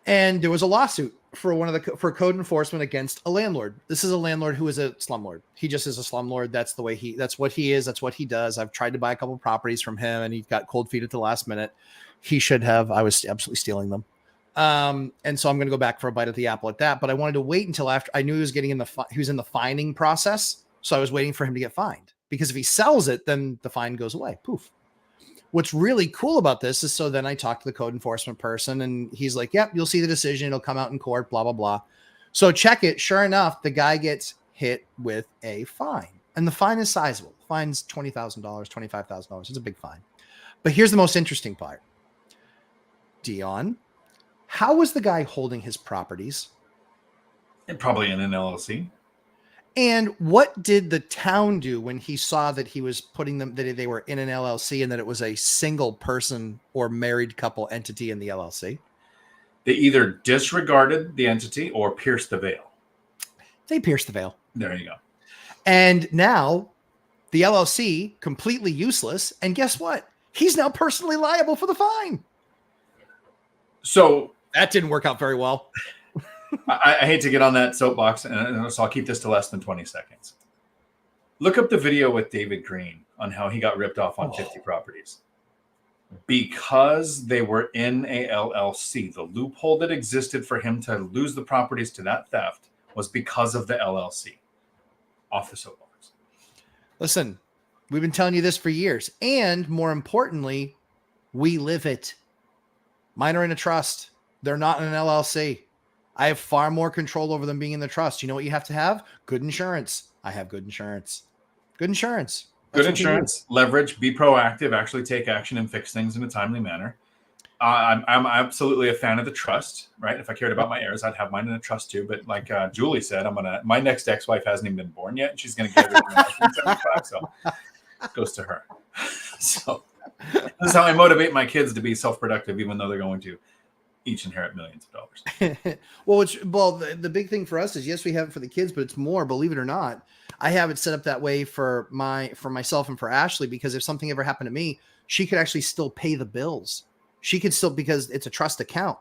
And there was a lawsuit for for code enforcement against a landlord. This is a landlord who is a slumlord. He just is a slumlord. That's what he is. That's what he does. I've tried to buy a couple of properties from him and he got cold feet at the last minute. He should have. I was absolutely stealing them. And so I'm going to go back for a bite at the apple at that, but I wanted to wait until after I knew he was getting he was in the fining process. So I was waiting for him to get fined, because if he sells it, then the fine goes away. Poof. What's really cool about this is, so then I talked to the code enforcement person and he's like, yep, you'll see the decision. It'll come out in court, blah, blah, blah. So check it. Sure enough, the guy gets hit with a fine, and the fine is sizable. The fine's $20,000, $25,000. It's a big fine. But here's the most interesting part. Dion, how was the guy holding his properties? And probably in an LLC. And what did the town do when he saw that he was putting them, that they were in an LLC and that it was a single person or married couple entity in the LLC? They either disregarded the entity or pierced the veil. They pierced the veil. There you go. And now the LLC completely useless. And guess what? He's now personally liable for the fine. So that didn't work out very well. I hate to get on that soapbox, and so I'll keep this to less than 20 seconds. Look up the video with David Green on how he got ripped off on 50 properties. Because they were in a LLC, the loophole that existed for him to lose the properties to that theft was because of the LLC. Off the soapbox. Listen, we've been telling you this for years. And more importantly, we live it. Mine are in a trust. They're not in an LLC. I have far more control over them being in the trust. You know what you have to have? Good insurance. I have good insurance. Good insurance. Good insurance, leverage, be proactive, actually take action and fix things in a timely manner. I'm absolutely a fan of the trust, right? If I cared about my heirs, I'd have mine in a trust too. But like Julie said, my next ex-wife hasn't even been born yet, and she's going to get everything in 1975, so it goes to her. So this is how I motivate my kids to be self-productive, even though they're going to each inherit millions of dollars. Well, the big thing for us is, yes, we have it for the kids, but it's more, believe it or not, I have it set up that way for myself and for Ashley, because if something ever happened to me, she could actually still pay the bills. She could still, because it's a trust account.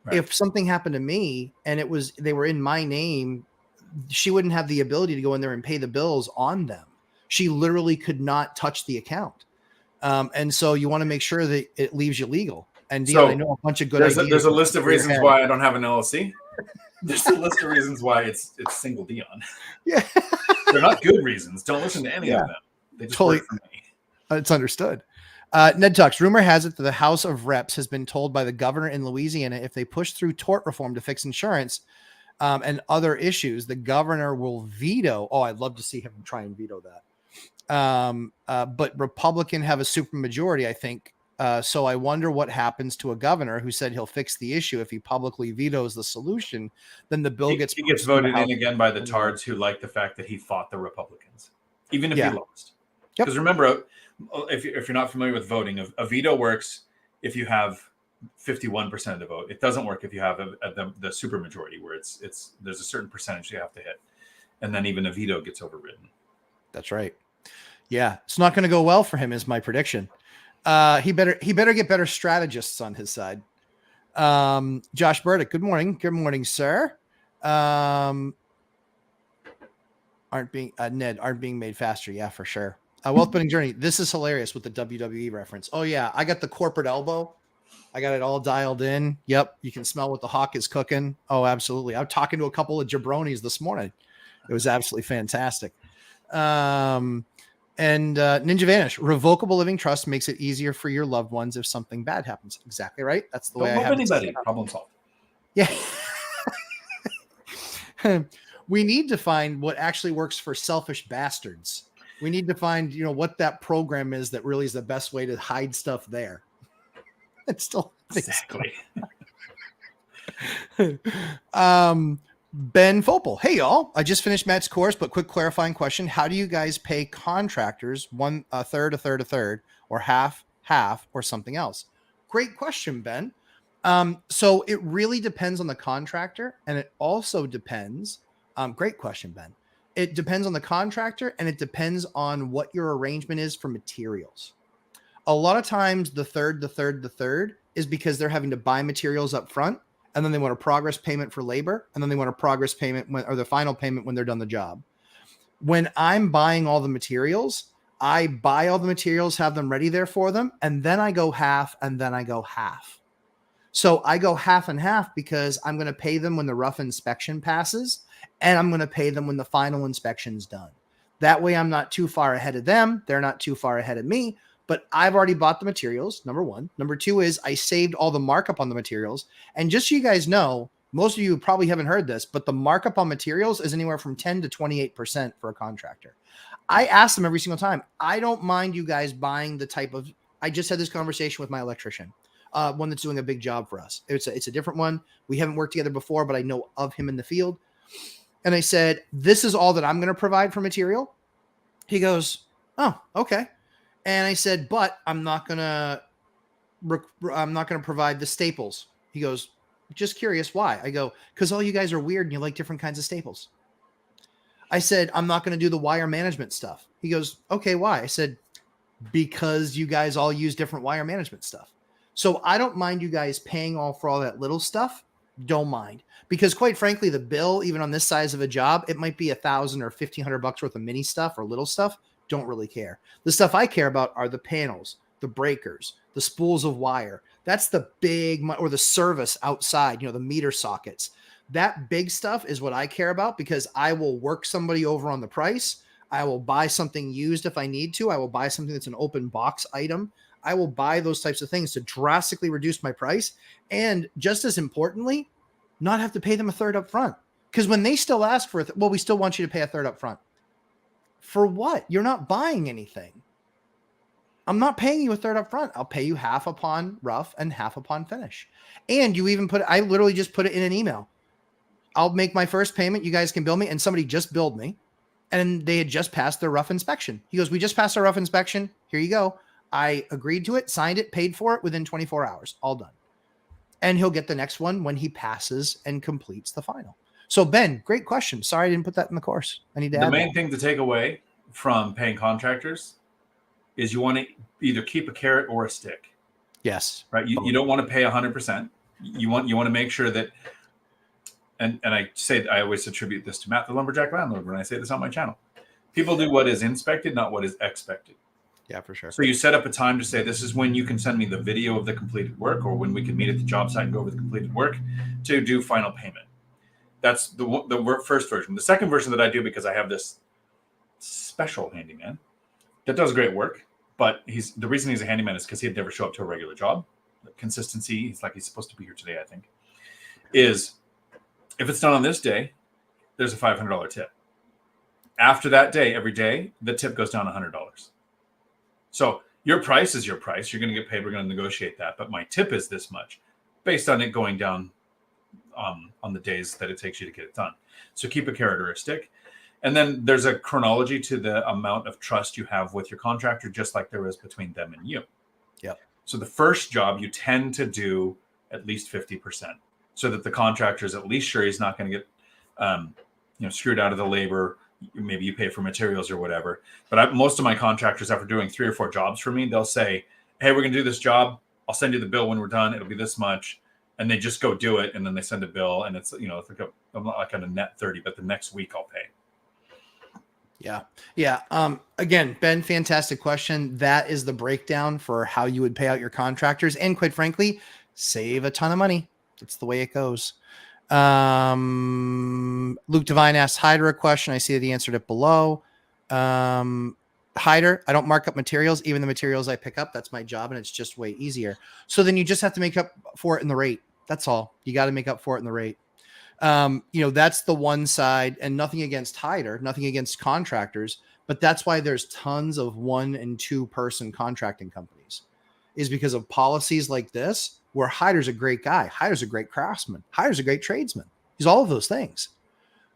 Right. If something happened to me and they were in my name, she wouldn't have the ability to go in there and pay the bills on them. She literally could not touch the account. And so you want to make sure that it leaves you legal. And Dion, I know a bunch of good ideas. There's a list of reasons why I don't have an LLC. There's a list of reasons why it's single Dion. Yeah. They're not good reasons. Don't listen to any of them. They just work for me. It's understood. Ned Talks. Rumor has it that the House of Reps has been told by the governor in Louisiana, if they push through tort reform to fix insurance and other issues, the governor will veto. Oh, I'd love to see him try and veto that. But Republican have a supermajority, I think. So I wonder what happens to a governor who said he'll fix the issue. If he publicly vetoes the solution, then the bill gets voted in again by the tards, who like the fact that he fought the Republicans, even if he lost. Because remember, if you're not familiar with voting, a veto works if you have 51% of the vote. It doesn't work if you have the supermajority, where there's a certain percentage you have to hit, and then even a veto gets overridden. That's right. Yeah, it's not going to go well for him, is my prediction. He better get better strategists on his side. Josh Burdick, good morning. Good morning, sir. Ned aren't being made faster. Yeah, for sure. Wealth Building Journey. This is hilarious with the WWE reference. Oh yeah. I got the corporate elbow. I got it all dialed in. Yep. You can smell what the hawk is cooking. Oh, absolutely. I'm talking to a couple of jabronis this morning. It was absolutely fantastic. And Ninja Vanish, revocable living trust makes it easier for your loved ones if something bad happens. Exactly right. That's the way I have anybody. Problem solved. Yeah. We need to find what actually works for selfish bastards. We need to find, what that program is that really is the best way to hide stuff there. It's still exactly. Ben Fopel. Hey, y'all. I just finished Matt's course, but quick clarifying question. How do you guys pay contractors? A third, or half, or something else? Great question, Ben. So it really depends on the contractor, and it also depends. Great question, Ben. It depends on the contractor, and it depends on what your arrangement is for materials. A lot of times the third is because they're having to buy materials up front, and then they want a progress payment for labor, and then they want a progress payment or the final payment when they're done the job. When I'm buying all the materials, I buy all the materials, have them ready there for them, and then I go half, and then I go half. So I go half and half because I'm going to pay them when the rough inspection passes, and I'm going to pay them when the final inspection's done. That way I'm not too far ahead of them. They're not too far ahead of me, but I've already bought the materials, number one. Number two is I saved all the markup on the materials. And just so you guys know, most of you probably haven't heard this, but the markup on materials is anywhere from 10 to 28% for a contractor. I ask them every single time, I don't mind you guys buying the type of, I just had this conversation with my electrician, one that's doing a big job for us. It's a different one. We haven't worked together before, but I know of him in the field. And I said, this is all that I'm going to provide for material. He goes, oh, okay. And I said, but I'm not going to provide the staples. He goes, just curious why? I go, because all you guys are weird and you like different kinds of staples. I said, I'm not going to do the wire management stuff. He goes, okay, why? I said, because you guys all use different wire management stuff. So I don't mind you guys paying for all that little stuff. Don't mind. Because quite frankly, the bill, even on this size of a job, it might be $1,000 or $1,500 worth of mini stuff or little stuff. Don't really care. The stuff I care about are the panels, the breakers, the spools of wire. That's the big, or the service outside, the meter sockets. That big stuff is what I care about because I will work somebody over on the price. I will buy something used if I need to. I will buy something that's an open box item. I will buy those types of things to drastically reduce my price. And just as importantly, not have to pay them a third up front. Because when they still ask for it, well, we still want you to pay a third up front. For what? You're not buying anything. I'm not paying you a third up front. I'll pay you half upon rough and half upon finish. And you even I literally just put it in an email. I'll make my first payment. You guys can bill me. And somebody just billed me. And they had just passed their rough inspection. He goes, we just passed our rough inspection. Here you go. I agreed to it, signed it, paid for it within 24 hours. All done. And he'll get the next one when he passes and completes the final. So Ben, great question. Sorry I didn't put that in the course. I need to add the main thing to take away from paying contractors is you want to either keep a carrot or a stick. Yes. Right. You don't want to pay 100%. You want to make sure that, and I always attribute this to Matt, the lumberjack landlord, when I say this on my channel. People do what is inspected, not what is expected. Yeah, for sure. So you set up a time to say, this is when you can send me the video of the completed work, or when we can meet at the job site and go over the completed work to do final payment. That's the first version. The second version that I do, because I have this special handyman that does great work, but the reason he's a handyman is because he'd never show up to a regular job. The consistency, he's supposed to be here today, I think, is if it's done on this day, there's a $500 tip. After that day, every day, the tip goes down $100. So your price is your price. You're going to get paid. We're going to negotiate that. But my tip is this much based on it going down on the days that it takes you to get it done. So keep a carrot or a stick. And then there's a chronology to the amount of trust you have with your contractor, just like there is between them and you. Yep. So the first job, you tend to do at least 50% so that the contractor is at least sure he's not going to get screwed out of the labor. Maybe you pay for materials or whatever. But most of my contractors, after doing 3 or 4 jobs for me, they'll say, hey, we're going to do this job. I'll send you the bill when we're done. It'll be this much. And they just go do it. And then they send a bill. And it's, I'm not like on a net 30, but the next week I'll pay. Yeah. Yeah. Again, Ben, fantastic question. That is the breakdown for how you would pay out your contractors. And quite frankly, save a ton of money. That's the way it goes. Luke Devine asked Hyder a question. I see that he answered it below. Hyder, I don't mark up materials, even the materials I pick up. That's my job, and it's just way easier. So then you just have to make up for it in the rate. That's all. You got to make up for it in the rate. That's the one side, and nothing against Hyder, nothing against contractors, but that's why there's tons of 1 and 2 person contracting companies, is because of policies like this, where Hyder's a great guy. Hyder's a great craftsman. Hyder's a great tradesman. He's all of those things.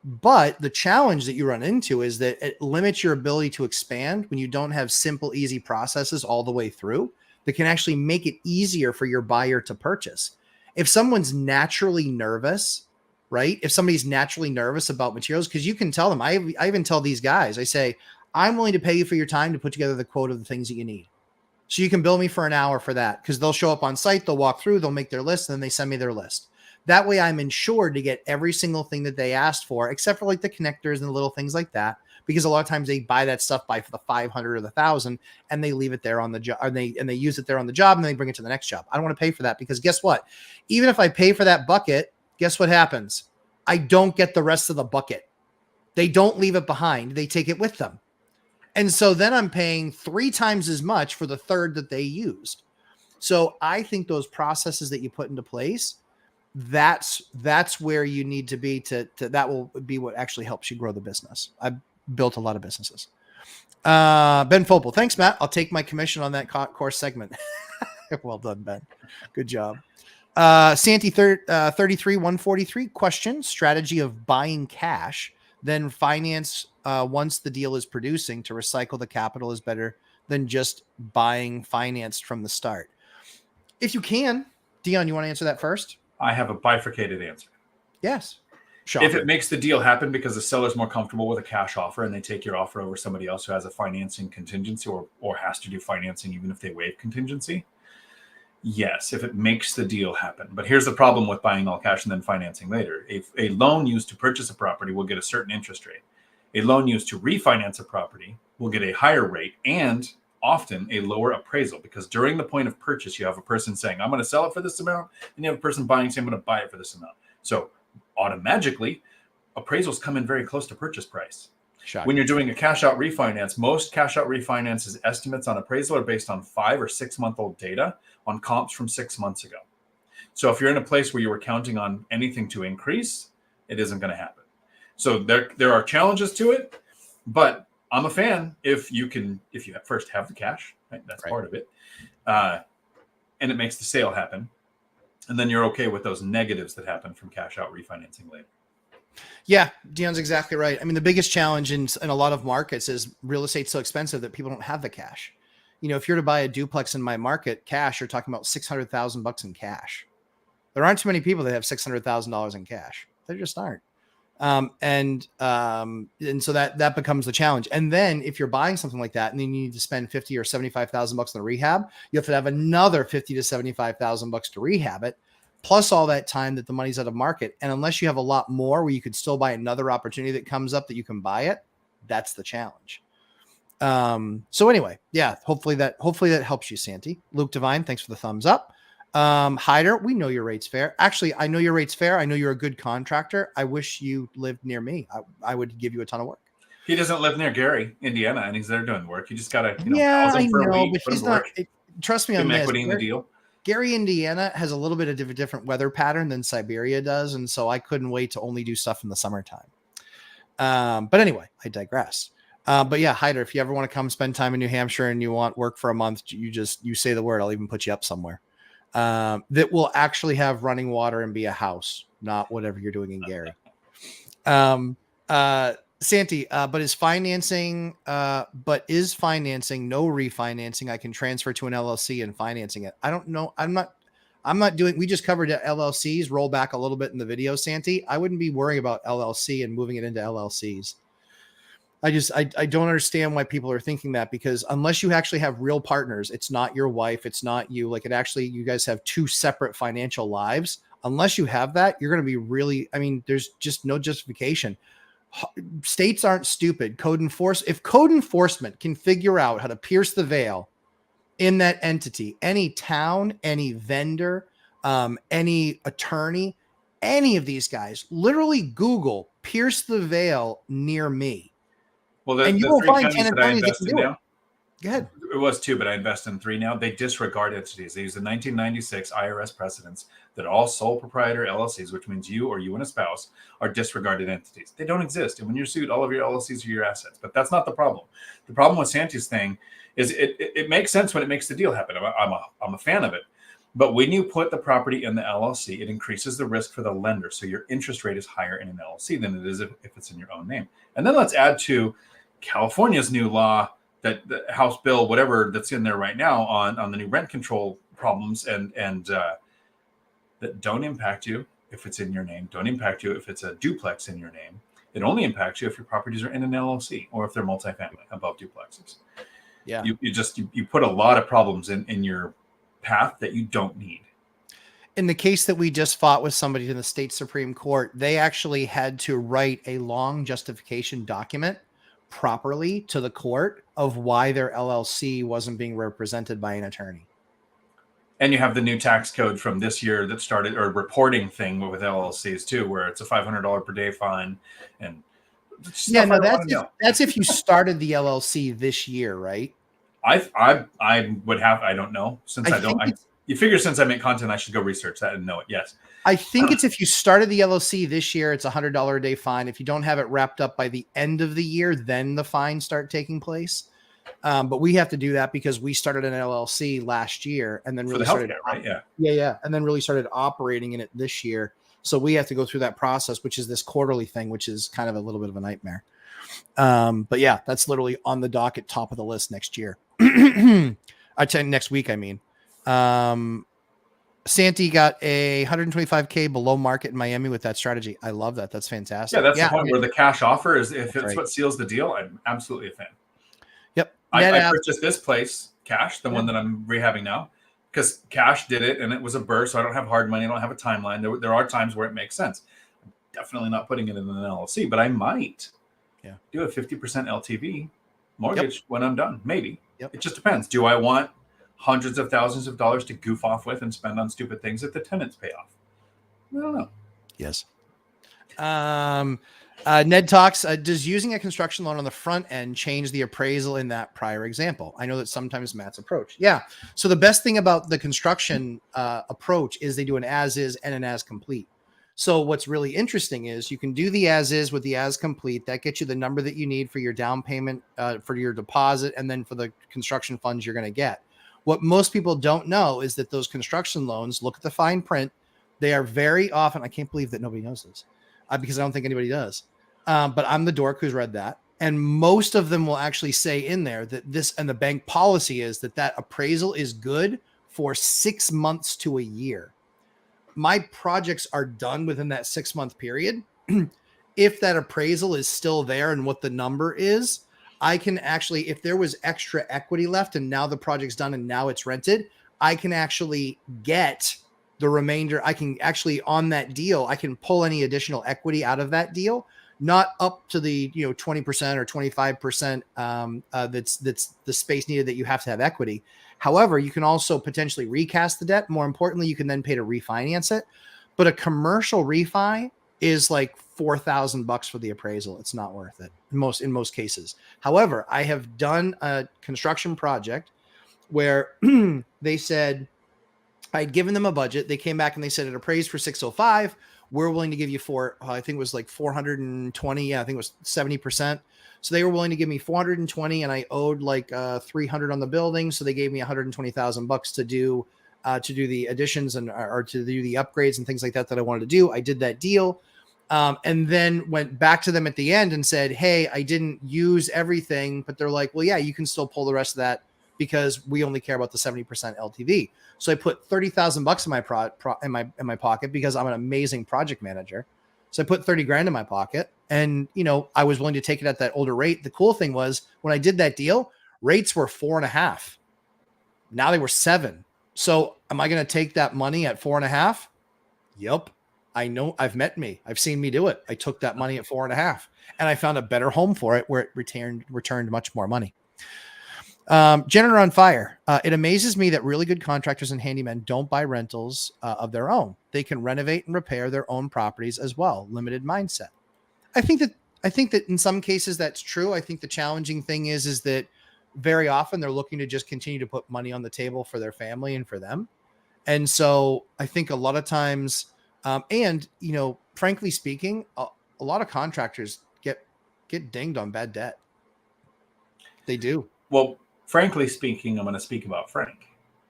But the challenge that you run into is that it limits your ability to expand when you don't have simple, easy processes all the way through that can actually make it easier for your buyer to purchase. If someone's naturally nervous, right? If somebody's naturally nervous about materials, because you can tell them, I even tell these guys, I say, I'm willing to pay you for your time to put together the quote of the things that you need. So you can bill me for an hour for that, because they'll show up on site, they'll walk through, they'll make their list, and then they send me their list. That way I'm insured to get every single thing that they asked for, except for like the connectors and the little things like that. Because a lot of times they buy that stuff by for the 500 or the 1,000 and they leave it there on the job, or they use it there on the job and they bring it to the next job. I don't want to pay for that, because guess what? Even if I pay for that bucket, guess what happens? I don't get the rest of the bucket. They don't leave it behind. They take it with them. And so then I'm paying 3 times as much for the third that they used. So I think those processes that you put into place, that's where you need to be to that will be what actually helps you grow the business. I've built a lot of businesses. Ben Fopel, thanks, Matt. I'll take my commission on that course segment. Well done, Ben. Good job. Santi 33-143 question: strategy of buying cash, then finance once the deal is producing to recycle the capital is better than just buying financed from the start. If you can, Dion, you want to answer that first? I have a bifurcated answer. Yes. Shocker. If it makes the deal happen because the seller's more comfortable with a cash offer and they take your offer over somebody else who has a financing contingency or has to do financing even if they waive contingency, yes, if it makes the deal happen. But here's the problem with buying all cash and then financing later. If a loan used to purchase a property will get a certain interest rate. A loan used to refinance a property will get a higher rate and often a lower appraisal, because during the point of purchase, you have a person saying, I'm going to sell it for this amount, and you have a person buying saying, I'm going to buy it for this amount. So automatically, appraisals come in very close to purchase price. Shocking. When you're doing a cash out refinance, most cash out refinances estimates on appraisal are based on 5 or 6 month old data on comps from 6 months ago. So if you're in a place where you were counting on anything to increase, it isn't going to happen. So there are challenges to it, but I'm a fan if you first have the cash, right? That's right. Part of it. And it makes the sale happen. And then you're okay with those negatives that happen from cash out refinancing later. Yeah, Dion's exactly right. I mean, the biggest challenge in a lot of markets is real estate's so expensive that people don't have the cash. You know, if you're to buy a duplex in my market cash, you're talking about $600,000 in cash. There aren't too many people that have $600,000 in cash. There just aren't. And so that becomes the challenge. And then if you're buying something like that, and then you need to spend $50,000 or $75,000 on the rehab, you have to have another $50,000 to $75,000 to rehab it, plus all that time that the money's out of market. And unless you have a lot more where you could still buy another opportunity that comes up that you can buy it, that's the challenge. So anyway, yeah, hopefully that helps you, Santi. Luke Devine, thanks for the thumbs up. Hyder, we know your rate's fair. Actually, I know your rate's fair. I know you're a good contractor. I wish you lived near me. I would give you a ton of work. He doesn't live near Gary, Indiana, and he's there doing work. You just gotta, yeah, I know, but he's not. Trust me on this. Equity in the deal. Gary, Indiana has a little bit of a different weather pattern than Siberia does, and so I couldn't wait to only do stuff in the summertime. But anyway, I digress. But yeah, Hyder, if you ever want to come spend time in New Hampshire and you want work for a month, you say the word. I'll even put you up somewhere. That will actually have running water and be a house, not whatever you're doing in Gary. Santi, but is financing no refinancing? I can transfer to an LLC and financing it. I don't know. I'm not doing, we just covered LLCs, roll back a little bit in the video, Santi. I wouldn't be worrying about LLC and moving it into LLCs. I don't understand why people are thinking that, because unless you actually have real partners, it's not your wife, it's not you. Like, it actually, you guys have 2 separate financial lives. Unless you have that, you're going to be really, I mean, there's just no justification. States aren't stupid. If code enforcement can figure out how to pierce the veil in that entity, any town, any vendor, any attorney, any of these guys, literally Google pierce the veil near me. Well, and you will find 10 attorneys that can do it. Go ahead. It was 2, but I invest in 3 now. They disregard entities. They use the 1996 IRS precedents that all sole proprietor LLCs, which means you or you and a spouse, are disregarded entities. They don't exist. And when you're sued, all of your LLCs are your assets. But that's not the problem. The problem with Santi's thing is it makes sense when it makes the deal happen. I'm a fan of it. But when you put the property in the LLC, it increases the risk for the lender. So your interest rate is higher in an LLC than it is if it's in your own name. And then let's add to California's new law, that the House bill, whatever that's in there right now on the new rent control problems and that don't impact you if it's in your name, don't impact you if it's a duplex in your name. It only impacts you if your properties are in an LLC or if they're multifamily above duplexes. Yeah, you put a lot of problems in your path that you don't need. in the case that we just fought with somebody in the state Supreme Court, they actually had to write a long justification document properly to the court of why their LLC wasn't being represented by an attorney. And you have the new tax code from this year that started, or reporting thing with LLCs too, where it's a $500 per day fine. And yeah, no, that's if you started the LLC this year, right? I would have, I don't know, since you figure since I make content, I should go research that and know it. Yes. I think it's if you started the LLC this year, it's $100 a day fine. If you don't have it wrapped up by the end of the year, then the fines start taking place. But we have to do that because we started an LLC last year and then really started, right? Yeah. Yeah. And then really started operating in it this year. So we have to go through that process, which is this quarterly thing, which is kind of a little bit of a nightmare. But yeah, that's literally on the docket, top of the list next year. I tell you next week, I mean. Santi got a 125K below market in Miami with that strategy. I love that. That's fantastic. Yeah, that's the point where the cash offer is, if it's what seals the deal, I'm absolutely a fan. Yep. I purchased this place cash, the one that I'm rehabbing now, because cash did it and it was a burst. So I don't have hard money. I don't have a timeline. There are times where it makes sense. I'm definitely not putting it in an LLC, but I might do a 50% LTV mortgage when I'm done. Maybe. It just depends. Do I want hundreds of thousands of dollars to goof off with and spend on stupid things that the tenants pay off? I don't know. Yes. Ned talks, does using a construction loan on the front end change the appraisal in that prior example? I know that sometimes Matt's approach. Yeah. So the best thing about the construction approach is they do an as is and an as complete. So what's really interesting is you can do the as is with the as complete. That gets you the number that you need for your down payment, for your deposit, and then for the construction funds you're going to get. What most people don't know is that those construction loans, look at the fine print. They are very often, I can't believe that nobody knows this because I don't think anybody does. But I'm the dork who's read that. And most of them will actually say in there that this, and the bank policy is that appraisal is good for 6 months to a year. My projects are done within that 6 month period. If that appraisal is still there and what the number is, I can actually, if there was extra equity left and now the project's done and now it's rented, I can actually get the remainder. I can actually, on that deal, I can pull any additional equity out of that deal, not up to the 20% or 25% that's the space needed that you have to have equity. However, you can also potentially recast the debt. More importantly, you can then pay to refinance it. But a commercial refi is like $4,000 for the appraisal. It's not worth it in most cases. However, I have done a construction project where they said I'd given them a budget. They came back and they said it appraised for 605. We're willing to give you I think it was like 420. Yeah, I think it was 70%. So they were willing to give me 420 and I owed like 300 on the building. So they gave me $120,000 to do the additions or to do the upgrades and things like that I wanted to do. I did that deal. And then went back to them at the end and said, hey, I didn't use everything, but they're like, well, yeah, you can still pull the rest of that because we only care about the 70% LTV. So I put $30,000 in my pocket because I'm an amazing project manager. So I put 30 grand in my pocket and, I was willing to take it at that older rate. The cool thing was when I did that deal, rates were 4.5. Now they were 7. So am I going to take that money at 4.5? Yep. I know. I've seen me do it. I took that money at 4.5 and I found a better home for it where it returned much more money. Janitor on fire. It amazes me that really good contractors and handymen don't buy rentals of their own. They can renovate and repair their own properties as well. Limited mindset. I think that in some cases that's true. I think the challenging thing is that very often they're looking to just continue to put money on the table for their family and for them. And so I think a lot of times, frankly speaking, a lot of contractors get dinged on bad debt. They do. Well, frankly speaking, I'm going to speak about Frank.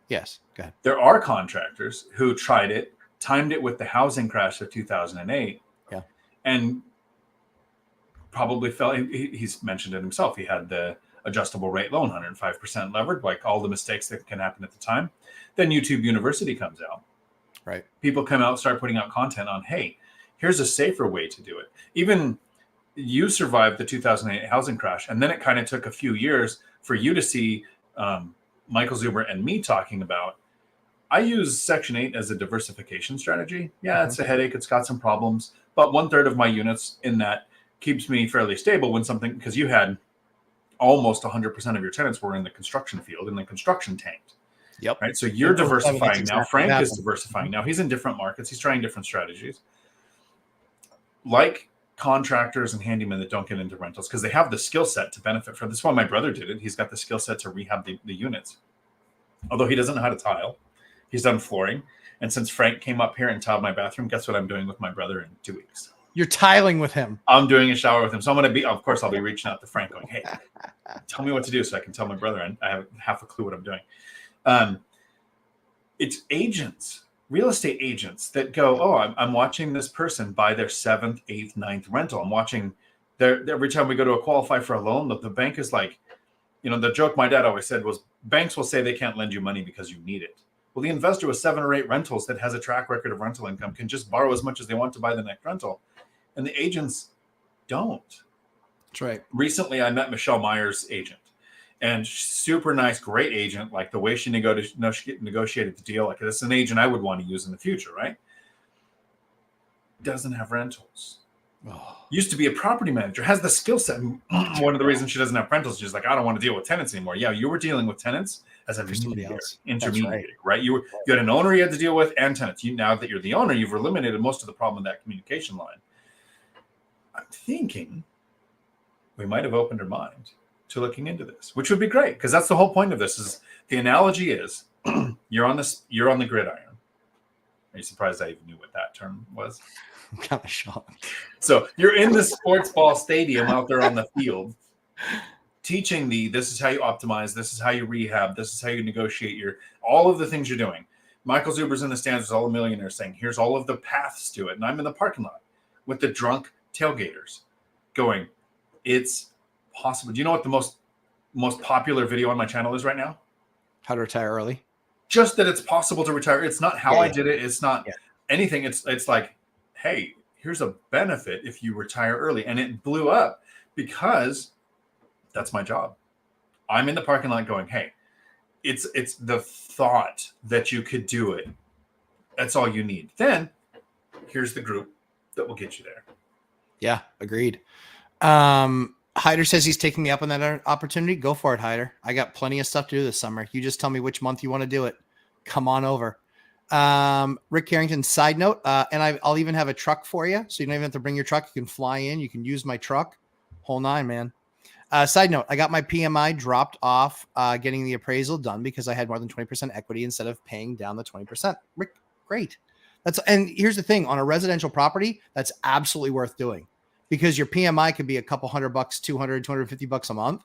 Yes, go ahead. There are contractors who tried it, timed it with the housing crash of 2008, and probably fell. He's mentioned it himself. He had the adjustable rate loan, 105% levered, like all the mistakes that can happen at the time. Then YouTube University comes out. Right. People come out, start putting out content on, hey, here's a safer way to do it. Even you survived the 2008 housing crash, and then it kind of took a few years for you to see Michael Zuber and me talking about I use Section 8 as a diversification strategy. Yeah, it's a headache. It's got some problems. But 1/3 of my units in that keeps me fairly stable when something, because you had almost 100% of your tenants were in the construction field and the construction tanked. Yep. Right. So you're diversifying now. Exactly Frank is diversifying now. He's in different markets. He's trying different strategies. Like contractors and handymen that don't get into rentals because they have the skill set to benefit from this. Why my brother did it. He's got the skill set to rehab the units. Although he doesn't know how to tile. He's done flooring. And since Frank came up here and tiled my bathroom, guess what I'm doing with my brother in 2 weeks? You're tiling with him. I'm doing a shower with him. So I'm going to be, of course, I'll be reaching out to Frank going, hey, tell me what to do so I can tell my brother and I have half a clue what I'm doing. It's agents, real estate agents that go, oh, I'm watching this person buy their 7th, 8th, 9th rental. I'm watching every time we go to qualify for a loan, the bank is like, the joke my dad always said was banks will say they can't lend you money because you need it. Well, the investor with 7 or 8 rentals that has a track record of rental income can just borrow as much as they want to buy the next rental. And the agents don't. That's right. Recently, I met Michelle Meyer's agent. And super nice, great agent. Like the way she negotiated the deal. Like this is an agent I would want to use in the future, right? Doesn't have rentals. Oh. Used to be a property manager, has the skill set. One of the reasons she doesn't have rentals, she's like, I don't want to deal with tenants anymore. Yeah, you were dealing with tenants as an intermediary, right? You had an owner you had to deal with and tenants. Now that you're the owner, you've eliminated most of the problem in that communication line. I'm thinking we might have opened her mind to looking into this, which would be great because that's the whole point of this. Is the analogy is you're on the gridiron. Are you surprised I even knew what that term was? I'm kind of shocked. So you're in the sports ball stadium out there on the field, teaching this is how you optimize, this is how you rehab, this is how you negotiate all of the things you're doing. Michael Zuber's in the stands with all the millionaires saying, here's all of the paths to it. And I'm in the parking lot with the drunk tailgaters going, it's possible. Do you know what the most popular video on my channel is right now? How to retire early. Just that it's possible to retire. It's not how I did it. It's not anything. It's like, hey, here's a benefit if you retire early. And it blew up because that's my job. I'm in the parking lot going, hey, it's the thought that you could do it. That's all you need. Then here's the group that will get you there. Yeah, agreed. Hyder says he's taking me up on that opportunity. Go for it, Hyder. I got plenty of stuff to do this summer. You just tell me which month you want to do it. Come on over. Rick Carrington, side note, and I'll even have a truck for you. So you don't even have to bring your truck. You can fly in. You can use my truck. Whole nine, man. Side note, I got my PMI dropped off getting the appraisal done because I had more than 20% equity instead of paying down the 20%. Rick, great. And here's the thing, on a residential property, that's absolutely worth doing because your PMI could be a couple $100, $200, $250 a month.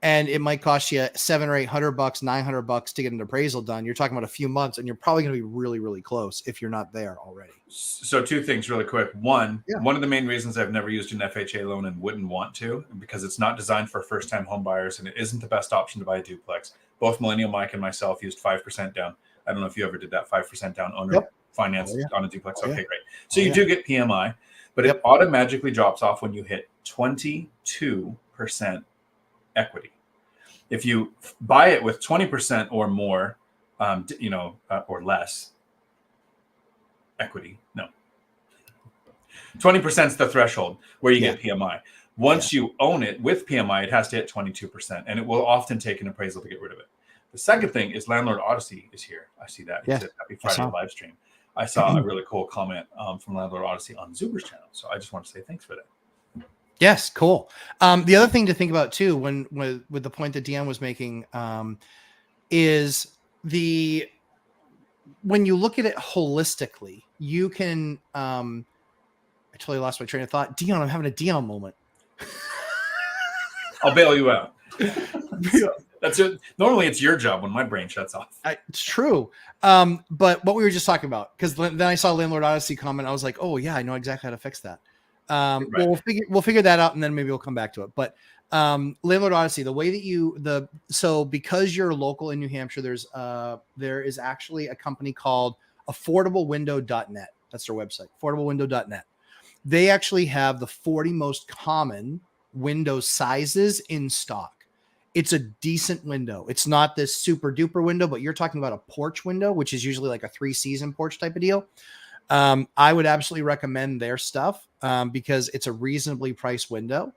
And it might cost you $700 or $800, $900 to get an appraisal done. You're talking about a few months, and you're probably going to be really, really close if you're not there already. So 2 things really quick. One of the main reasons I've never used an FHA loan and wouldn't want to, because it's not designed for first-time home buyers, and it isn't the best option to buy a duplex. Both Millennial Mike and myself used 5% down. I don't know if you ever did that 5% down owner finance on a duplex. Okay, great. So you do get PMI, but it automatically drops off when you hit 22% equity. If you buy it with 20% or more, or less equity, 20% is the threshold where you get PMI. Once you own it with PMI, it has to hit 22%, and it will often take an appraisal to get rid of it. The second thing is Landlord Odyssey is here. I see that. He said, Happy Friday live stream. I saw a really cool comment from Landlord Odyssey on Zuber's channel. So I just want to say thanks for that. Yes, cool. The other thing to think about too, with the point that Dion was making, is when you look at it holistically, you can. I totally lost my train of thought. Dion, I'm having a Dion moment. I'll bail you out. That's it. Normally, it's your job when my brain shuts off. It's true. But what we were just talking about, because then I saw Landlord Odyssey comment, I was like, oh yeah, I know exactly how to fix that. Well, we'll figure that out, and then maybe we'll come back to it. But Landlord Odyssey, the way that so because you're local in New Hampshire, there is actually a company called affordablewindow.net. That's their website, affordablewindow.net. They actually have the 40 most common window sizes in stock. it's a decent window. It's not this super duper window, but you're talking about a porch window, which is usually like a 3-season porch type of deal. I would absolutely recommend their stuff because it's a reasonably priced window.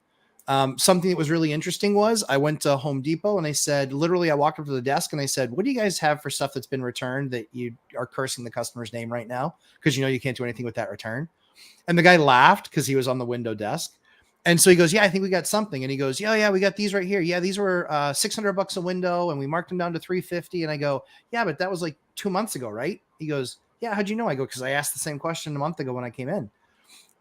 Something that was really interesting was I went to Home Depot and I said, literally, I walked up to the desk and I said, what do you guys have for stuff that's been returned that you are cursing the customer's name right now? Because you can't do anything with that return. And the guy laughed because he was on the window desk. And so he goes, yeah, I think we got something. And he goes, yeah, we got these right here. Yeah, these were $600 a window and we marked them down to $350. And I go, yeah, but that was like 2 months ago, right? He goes, yeah, how'd you know? I go, because I asked the same question a month ago when I came in.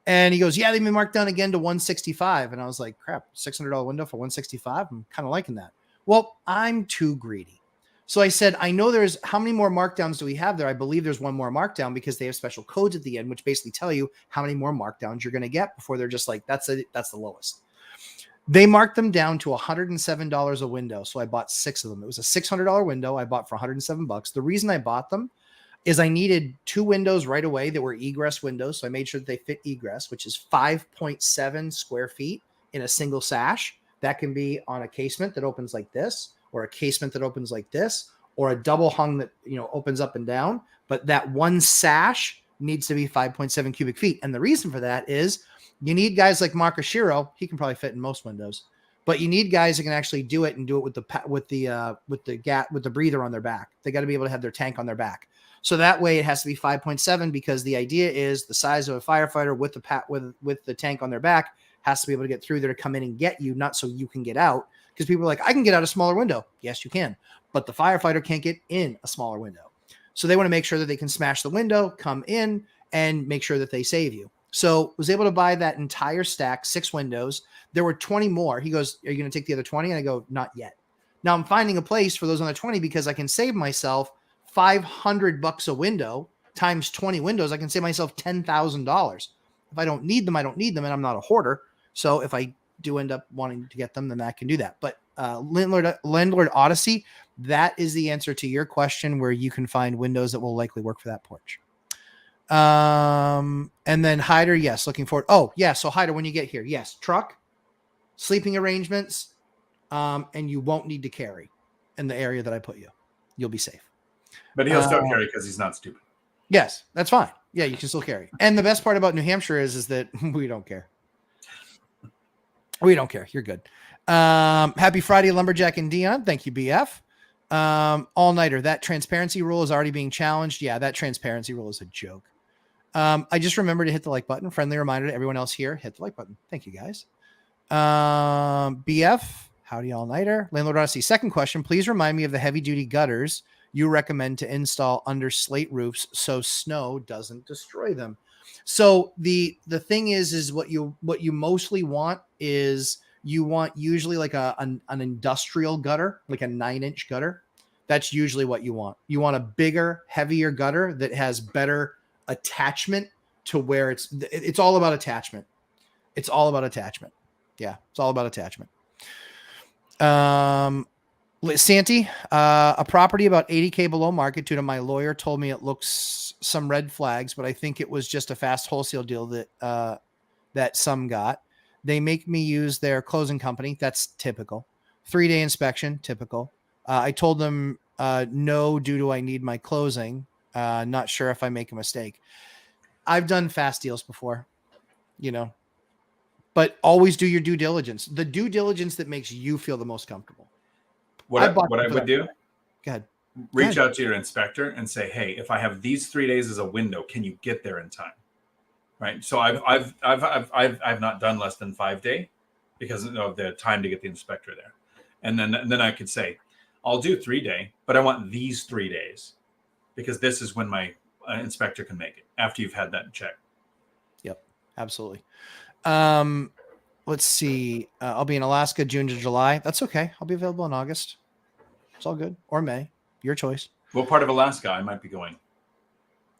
And he goes, yeah, they've been marked down again to $165. And I was like, crap, $600 window for $165. I'm kind of liking that. Well, I'm too greedy. So I said, I know there's how many more markdowns do we have there? I believe there's one more markdown because they have special codes at the end, which basically tell you how many more markdowns you're going to get before they're just like, that's it. That's the lowest. They marked them down to $107 a window. So I bought 6 of them. It was a $600 window I bought for $107. The reason I bought them is I needed 2 windows right away that were egress windows. So I made sure that they fit egress, which is 5.7 square feet in a single sash. That can be on a casement that opens like this, or a casement that opens like this, or a double hung that, opens up and down. But that one sash needs to be 5.7 cubic feet. And the reason for that is you need guys like Mark Oshiro. He can probably fit in most windows, but you need guys that can actually do it and do it with the breather on their back. They got to be able to have their tank on their back. So that way it has to be 5.7 because the idea is the size of a firefighter with the tank on their back has to be able to get through there to come in and get you, not so you can get out. Because people are like, I can get out a smaller window. Yes, you can. But the firefighter can't get in a smaller window. So they want to make sure that they can smash the window, come in, and make sure that they save you. So was able to buy that entire stack, 6 windows. There were 20 more. He goes, are you going to take the other 20? And I go, not yet. Now I'm finding a place for those other 20 because I can save myself $500 a window times 20 windows. I can save myself $10,000. If I don't need them, I don't need them. And I'm not a hoarder. So if I do end up wanting to get them, then I can do that. But Landlord Odyssey, that is the answer to your question where you can find windows that will likely work for that porch. And then Hyder, yes, looking forward. Oh, yeah. So Hyder, when you get here, yes, truck, sleeping arrangements, and you won't need to carry in the area that I put you. You'll be safe. But he'll still carry because he's not stupid. Yes, that's fine. Yeah, you can still carry. And the best part about New Hampshire is that we don't care. We don't care. You're good. Happy Friday, Lumberjack and Dion. Thank you, BF. All-nighter. That transparency rule is already being challenged. Yeah, that transparency rule is a joke. I just remember to hit the like button. Friendly reminder to everyone else here. Hit the like button. Thank you, guys. BF. Howdy, all-nighter. Landlord Odyssey. Second question. Please remind me of the heavy-duty gutters you recommend to install under slate roofs so snow doesn't destroy them. So the thing is what you mostly want is you want usually like an industrial gutter, like a 9-inch gutter. That's usually what you want. You want a bigger, heavier gutter that has better attachment to where it's all about attachment. It's all about attachment. Yeah, it's all about attachment. Santi, a property about $80K below market due to my lawyer told me it looks some red flags, but I think it was just a fast wholesale deal that some got. They make me use their closing company. That's typical. 3-day inspection, typical. I told them no due to I need my closing. Not sure if I make a mistake. I've done fast deals before, but always do your due diligence. The due diligence that makes you feel the most comfortable. What I would do, go ahead. Reach out to your inspector and say, hey, if I have these 3 days as a window, can you get there in time? Right. So I've not done less than 5-day because of the time to get the inspector there. And then I could say, I'll do 3-day, but I want these 3 days because this is when my inspector can make it after you've had that check. Yep, absolutely. Let's see. I'll be in Alaska, June to July. That's okay. I'll be available in August. It's all good. Or May. Your choice. What part of Alaska I might be going?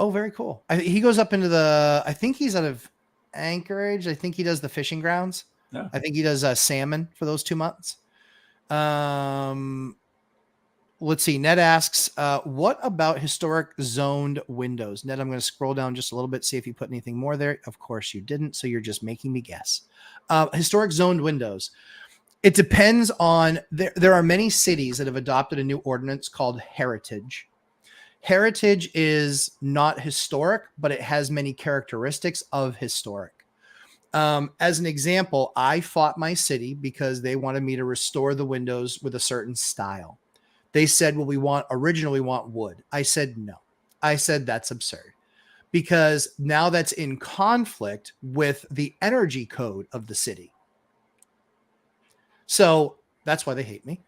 Oh, very cool. He goes up into I think he's out of Anchorage. I think he does the fishing grounds. Yeah. I think he does salmon for those 2 months. Let's see. Ned asks, what about historic zoned windows? Ned, I'm going to scroll down just a little bit, see if you put anything more there. Of course you didn't. So you're just making me guess. Historic zoned windows. It depends on, there are many cities that have adopted a new ordinance called heritage. Heritage is not historic, but it has many characteristics of historic. As an example, I fought my city because they wanted me to restore the windows with a certain style. They said, well, we want wood. I said, no. I said, that's absurd, because now that's in conflict with the energy code of the city. So that's why they hate me.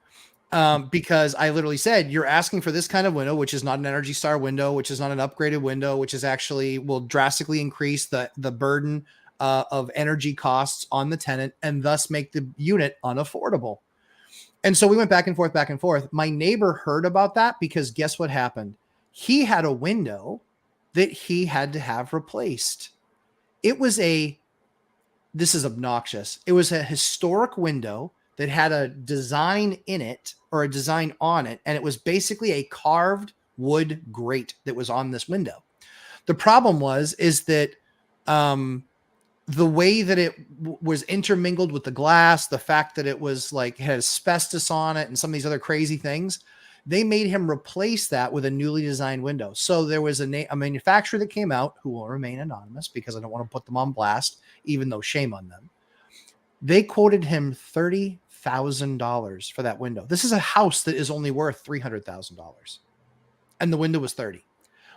Because I literally said, you're asking for this kind of window, which is not an Energy Star window, which is not an upgraded window, which is actually will drastically increase the burden of energy costs on the tenant and thus make the unit unaffordable. And so we went back and forth, back and forth. My neighbor heard about that because guess what happened? He had a window that he had to have replaced. This is obnoxious. It was a historic window that had a design in it or a design on it. And it was basically a carved wood grate that was on this window. The problem is that the way that it was intermingled with the glass, the fact that it was like had asbestos on it and some of these other crazy things, they made him replace that with a newly designed window. So there was a manufacturer that came out, who will remain anonymous because I don't want to put them on blast, even though shame on them. They quoted him $30,000 for that window. This is a house that is only worth $300,000, and the window was $30,000.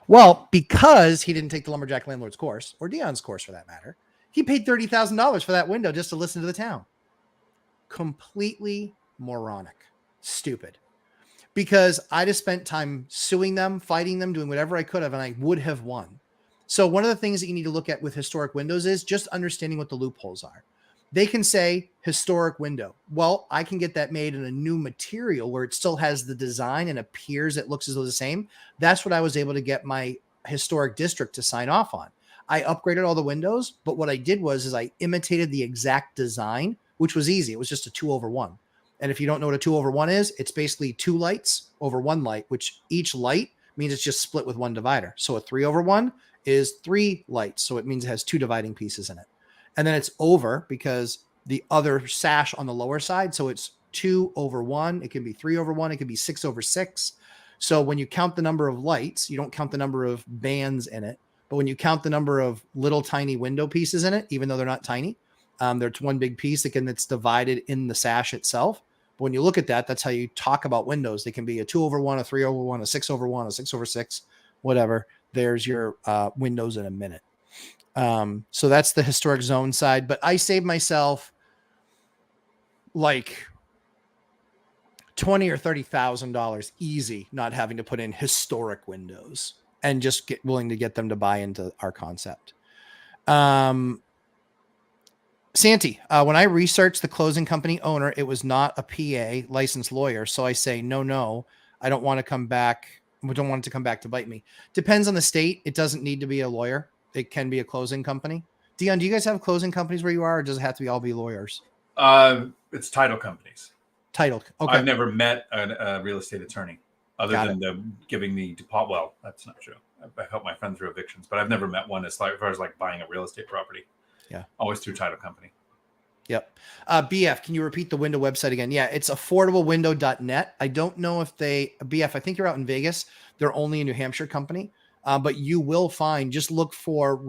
Well, because he didn't take the lumberjack landlord's course, or Dion's course for that matter, he paid $30,000 for that window just to listen to the town. Completely moronic, stupid. Because I just spent time suing them, fighting them, doing whatever I could have, and I would have won. So one of the things that you need to look at with historic windows is just understanding what the loopholes are. They can say historic window. Well, I can get that made in a new material where it still has the design and appears, it looks as though the same. That's what I was able to get my historic district to sign off on. I upgraded all the windows, but what I did was I imitated the exact design, which was easy. It was just a 2/1. And if you don't know what a 2/1 is, it's basically 2 lights over 1 light, which each light means it's just split with 1 divider. So a 3/1 is 3 lights. So it means it has 2 dividing pieces in it. And then it's over because the other sash on the lower side. So it's 2/1. It can be 3/1. It can be 6/6. So when you count the number of lights, you don't count the number of bands in it. But when you count the number of little tiny window pieces in it, even though they're not tiny, there's one big piece again that's divided in the sash itself. But when you look at that, that's how you talk about windows. They can be a 2/1, a 3/1, a 6/1, a 6/6, whatever. There's your windows in a minute. So that's the historic zone side. But I saved myself like $20,000 or $30,000 easy, not having to put in historic windows and just willing to get them to buy into our concept. Santi, when I researched the closing company owner, it was not a PA licensed lawyer. So I say, no, I don't want to come back. We don't want it to come back to bite me. Depends on the state. It doesn't need to be a lawyer. It can be a closing company. Dion, do you guys have closing companies where you are, or does it have to be all be lawyers? It's title companies. Title. Okay. I've never met a real estate attorney other than them giving me deposit. Well, that's not true. I've helped my friend through evictions, but I've never met one as far as like buying a real estate property. Yeah. Always through title company. Yep. BF, can you repeat the window website again? Yeah, it's affordablewindow.net. I don't know if BF, I think you're out in Vegas. They're only a New Hampshire company. But you will find, just look for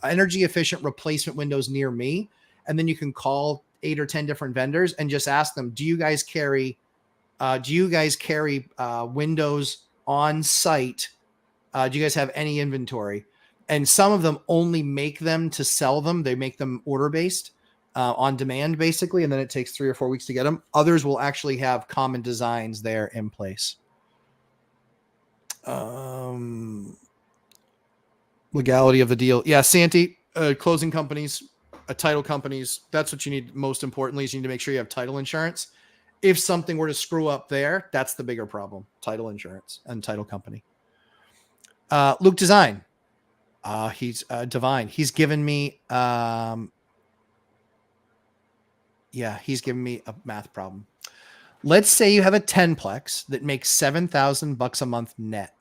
energy efficient replacement windows near me. And then you can call 8 or 10 different vendors and just ask them, do you guys carry windows on site? Do you guys have any inventory? And some of them only make them to sell them. They make them order based, on demand basically. And then it takes 3 or 4 weeks to get them. Others will actually have common designs there in place. Legality of the deal. Yeah. Santi, closing companies, title companies. That's what you need. Most importantly is you need to make sure you have title insurance. If something were to screw up there, that's the bigger problem. Title insurance and title company. Luke Design. He's divine. He's given me, he's given me a math problem. Let's say you have a 10-plex that makes $7,000 a month net.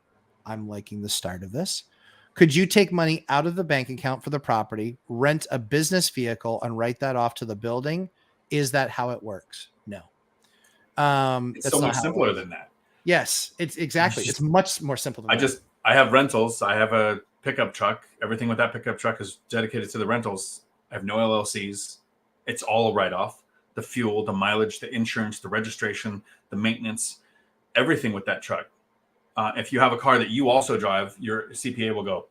I'm liking the start of this. Could you take money out of the bank account for the property, rent a business vehicle, and write that off to the building Is that how it works? No. It's That's so not much how it simpler works. than that. Yes, it's exactly. It's much more simple than that. I have rentals. I have a pickup truck. Everything with that pickup truck is dedicated to the rentals. I have no LLCs. It's all a write-off. The fuel, the mileage, the insurance, the registration, the maintenance, everything with that truck. If you have a car that you also drive, your CPA will go,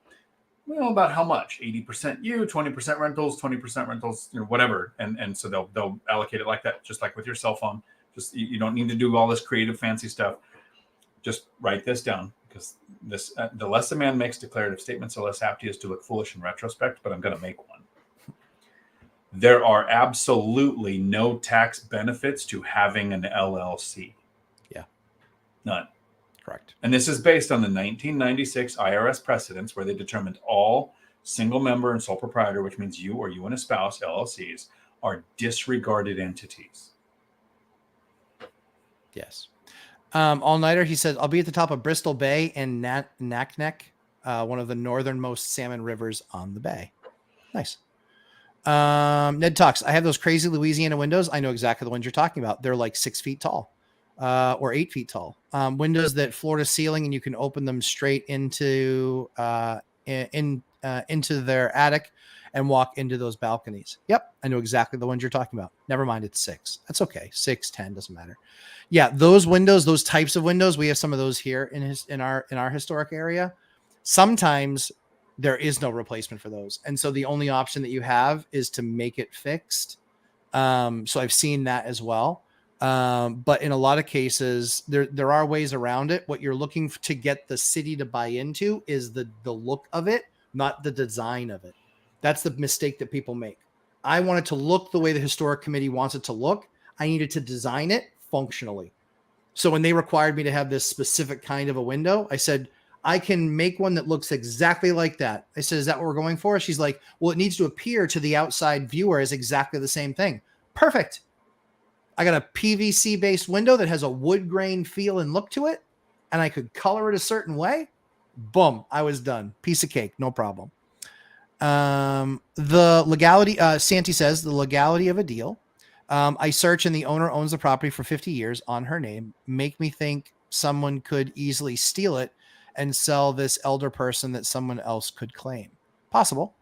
well, about how much? 80% you, 20% rentals, 20% rentals, whatever. And so they'll allocate it like that, just like with your cell phone. Just you don't need to do all this creative, fancy stuff. Just write this down, because the less a man makes declarative statements, the less apt he is to look foolish in retrospect. But I'm going to make one. There are absolutely no tax benefits to having an LLC. Yeah. None. Correct. And this is based on the 1996 IRS precedents, where they determined all single member and sole proprietor, which means you or you and a spouse, LLCs, are disregarded entities. Yes. All-nighter, he says, I'll be at the top of Bristol Bay and Naknek, one of the northernmost salmon rivers on the bay. Nice. Ned talks, I have those crazy Louisiana windows. I know exactly the ones you're talking about. They're like 6 feet tall, or 8 feet tall. Windows that floor to ceiling, and you can open them straight into their attic and walk into those balconies. Yep. I know exactly the ones you're talking about. Never mind. It's 6. That's okay. 6, 10, doesn't matter. Yeah. Those windows, those types of windows, we have some of those here in our historic area. Sometimes there is no replacement for those. And so the only option that you have is to make it fixed. So I've seen that as well. But in a lot of cases, there are ways around it. What you're looking to get the city to buy into is the look of it, not the design of it. That's the mistake that people make. I want it to look the way the historic committee wants it to look. I needed to design it functionally. So when they required me to have this specific kind of a window, I said, I can make one that looks exactly like that. I said, is that what we're going for? She's like, well, it needs to appear to the outside viewer as exactly the same thing. Perfect. I got a PVC based window that has a wood grain feel and look to it, and I could color it a certain way. Boom. I was done. Piece of cake. No problem. The legality, Santi says, the legality of a deal. I search and the owner owns the property for 50 years on her name. Make me think someone could easily steal it and sell this elder person that someone else could claim. Possible.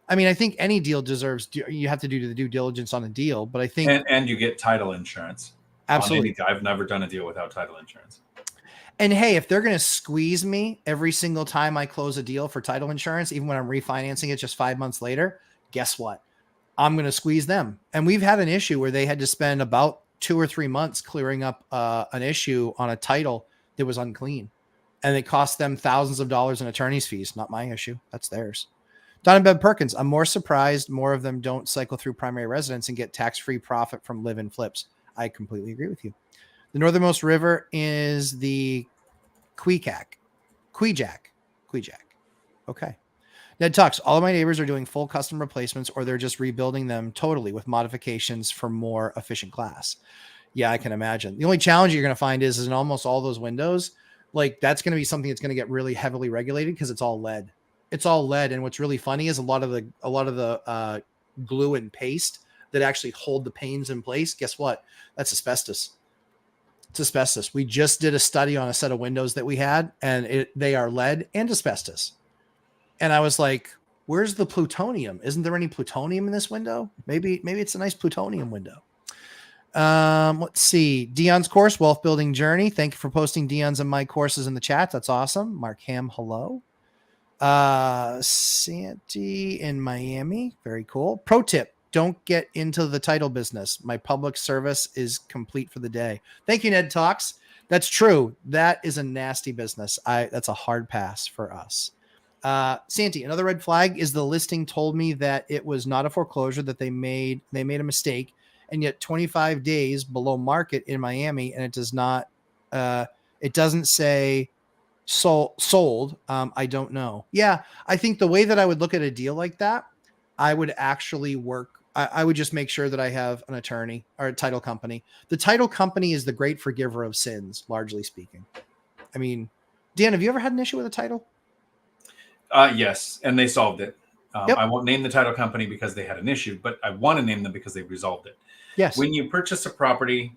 I mean, I think any deal deserves, you have to do the due diligence on a deal, but I think. And you get title insurance. Absolutely. I've never done a deal without title insurance. And hey, if they're going to squeeze me every single time I close a deal for title insurance, even when I'm refinancing it just 5 months later, guess what? I'm going to squeeze them. And we've had an issue where they had to spend about 2 or 3 months clearing up an issue on a title that was unclean. And it cost them thousands of dollars in attorney's fees. Not my issue. That's theirs. Don and Bev Perkins, I'm more surprised more of them don't cycle through primary residence and get tax-free profit from live-in flips. I completely agree with you. The northernmost river is the Queejack. Okay. Ned talks, all of my neighbors are doing full custom replacements, or they're just rebuilding them totally with modifications for more efficient glass. Yeah, I can imagine. The only challenge you're going to find is in almost all those windows, like that's going to be something that's going to get really heavily regulated because it's all lead. It's all lead. And what's really funny is a lot of the glue and paste that actually hold the panes in place. Guess what? That's asbestos. It's asbestos. We just did a study on a set of windows that we had, and they are lead and asbestos. And I was like, where's the plutonium? Isn't there any plutonium in this window? Maybe it's a nice plutonium window. Let's see. Dion's course, Wealth Building Journey. Thank you for posting Dion's and my courses in the chat. That's awesome. Mark Ham, hello. Santi in Miami. Very cool. Pro tip. Don't get into the title business. My public service is complete for the day. Thank you, Ned Talks. That's true. That is a nasty business. That's a hard pass for us. Santi, another red flag is the listing told me that it was not a foreclosure, that they made a mistake, and yet 25 days below market in Miami, and it doesn't say sold. I don't know. Yeah, I think the way that I would look at a deal like that, I would actually I would just make sure that I have an attorney or a title company. The title company is the great forgiver of sins, largely speaking. I mean, Dan, have you ever had an issue with a title? Yes, and they solved it. Yep. I won't name the title company because they had an issue, but I want to name them because they resolved it. Yes. When you purchase a property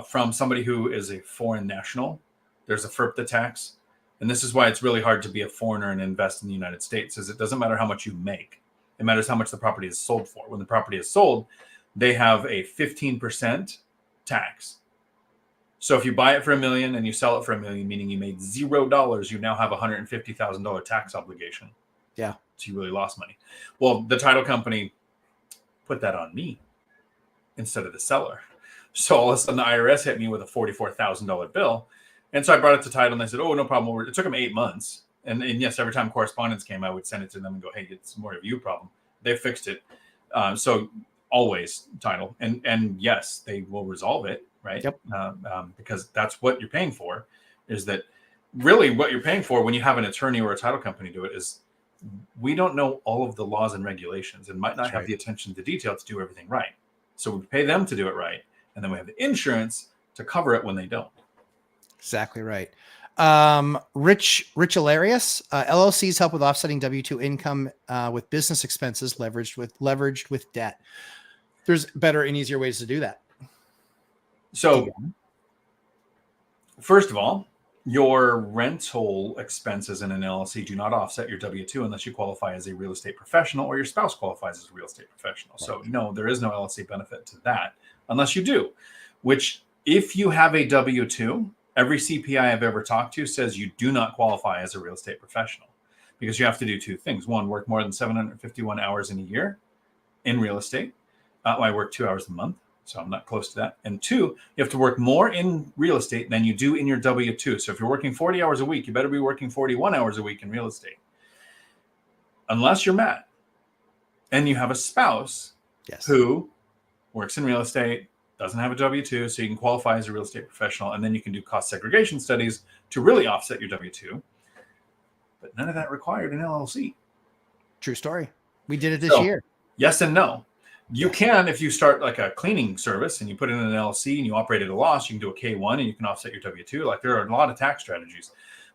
from somebody who is a foreign national, there's a FIRPTA tax. And this is why it's really hard to be a foreigner and invest in the United States, is it doesn't matter how much you make. It matters how much the property is sold for. When the property is sold, they have a 15% tax. So if you buy it for $1 million and you sell it for $1 million, meaning you made $0, you now have a $150,000 tax obligation. Yeah. So you really lost money. Well, the title company put that on me instead of the seller. So all of a sudden the IRS hit me with a $44,000 bill. And so I brought it to title and they said, oh, no problem. It took them 8 months. And yes, every time correspondence came, I would send it to them and go, hey, it's more of you problem. They fixed it. So always title. And yes, they will resolve it, right? Yep. Because that's what you're paying for, is that really what you're paying for when you have an attorney or a title company do it is we don't know all of the laws and regulations and might not have the attention to detail to do everything right. So we pay them to do it right. And then we have the insurance to cover it when they don't. Exactly right. Rich Hilarious, LLCs help with offsetting W-2 income with business expenses leveraged with debt. There's better and easier ways to do that. So first of all, your rental expenses in an LLC do not offset your W-2 unless you qualify as a real estate professional or your spouse qualifies as a real estate professional. Right. So no, there is no LLC benefit to that unless you do, which if you have a W-2, every CPI I've ever talked to says you do not qualify as a real estate professional because you have to do two things. One, work more than 751 hours in a year in real estate. I work 2 hours a month, so I'm not close to that. And two, you have to work more in real estate than you do in your W-2. So if you're working 40 hours a week, you better be working 41 hours a week in real estate. Unless you're Matt and you have a spouse who works in real estate, doesn't have a W-2, so you can qualify as a real estate professional, and then you can do cost segregation studies to really offset your W-2. But none of that required an LLC. True story. We did it this year. Yes and no. You can, if you start like a cleaning service and you put it in an LLC and you operate at a loss, you can do a K-1 and you can offset your W-2. Like there are a lot of tax strategies.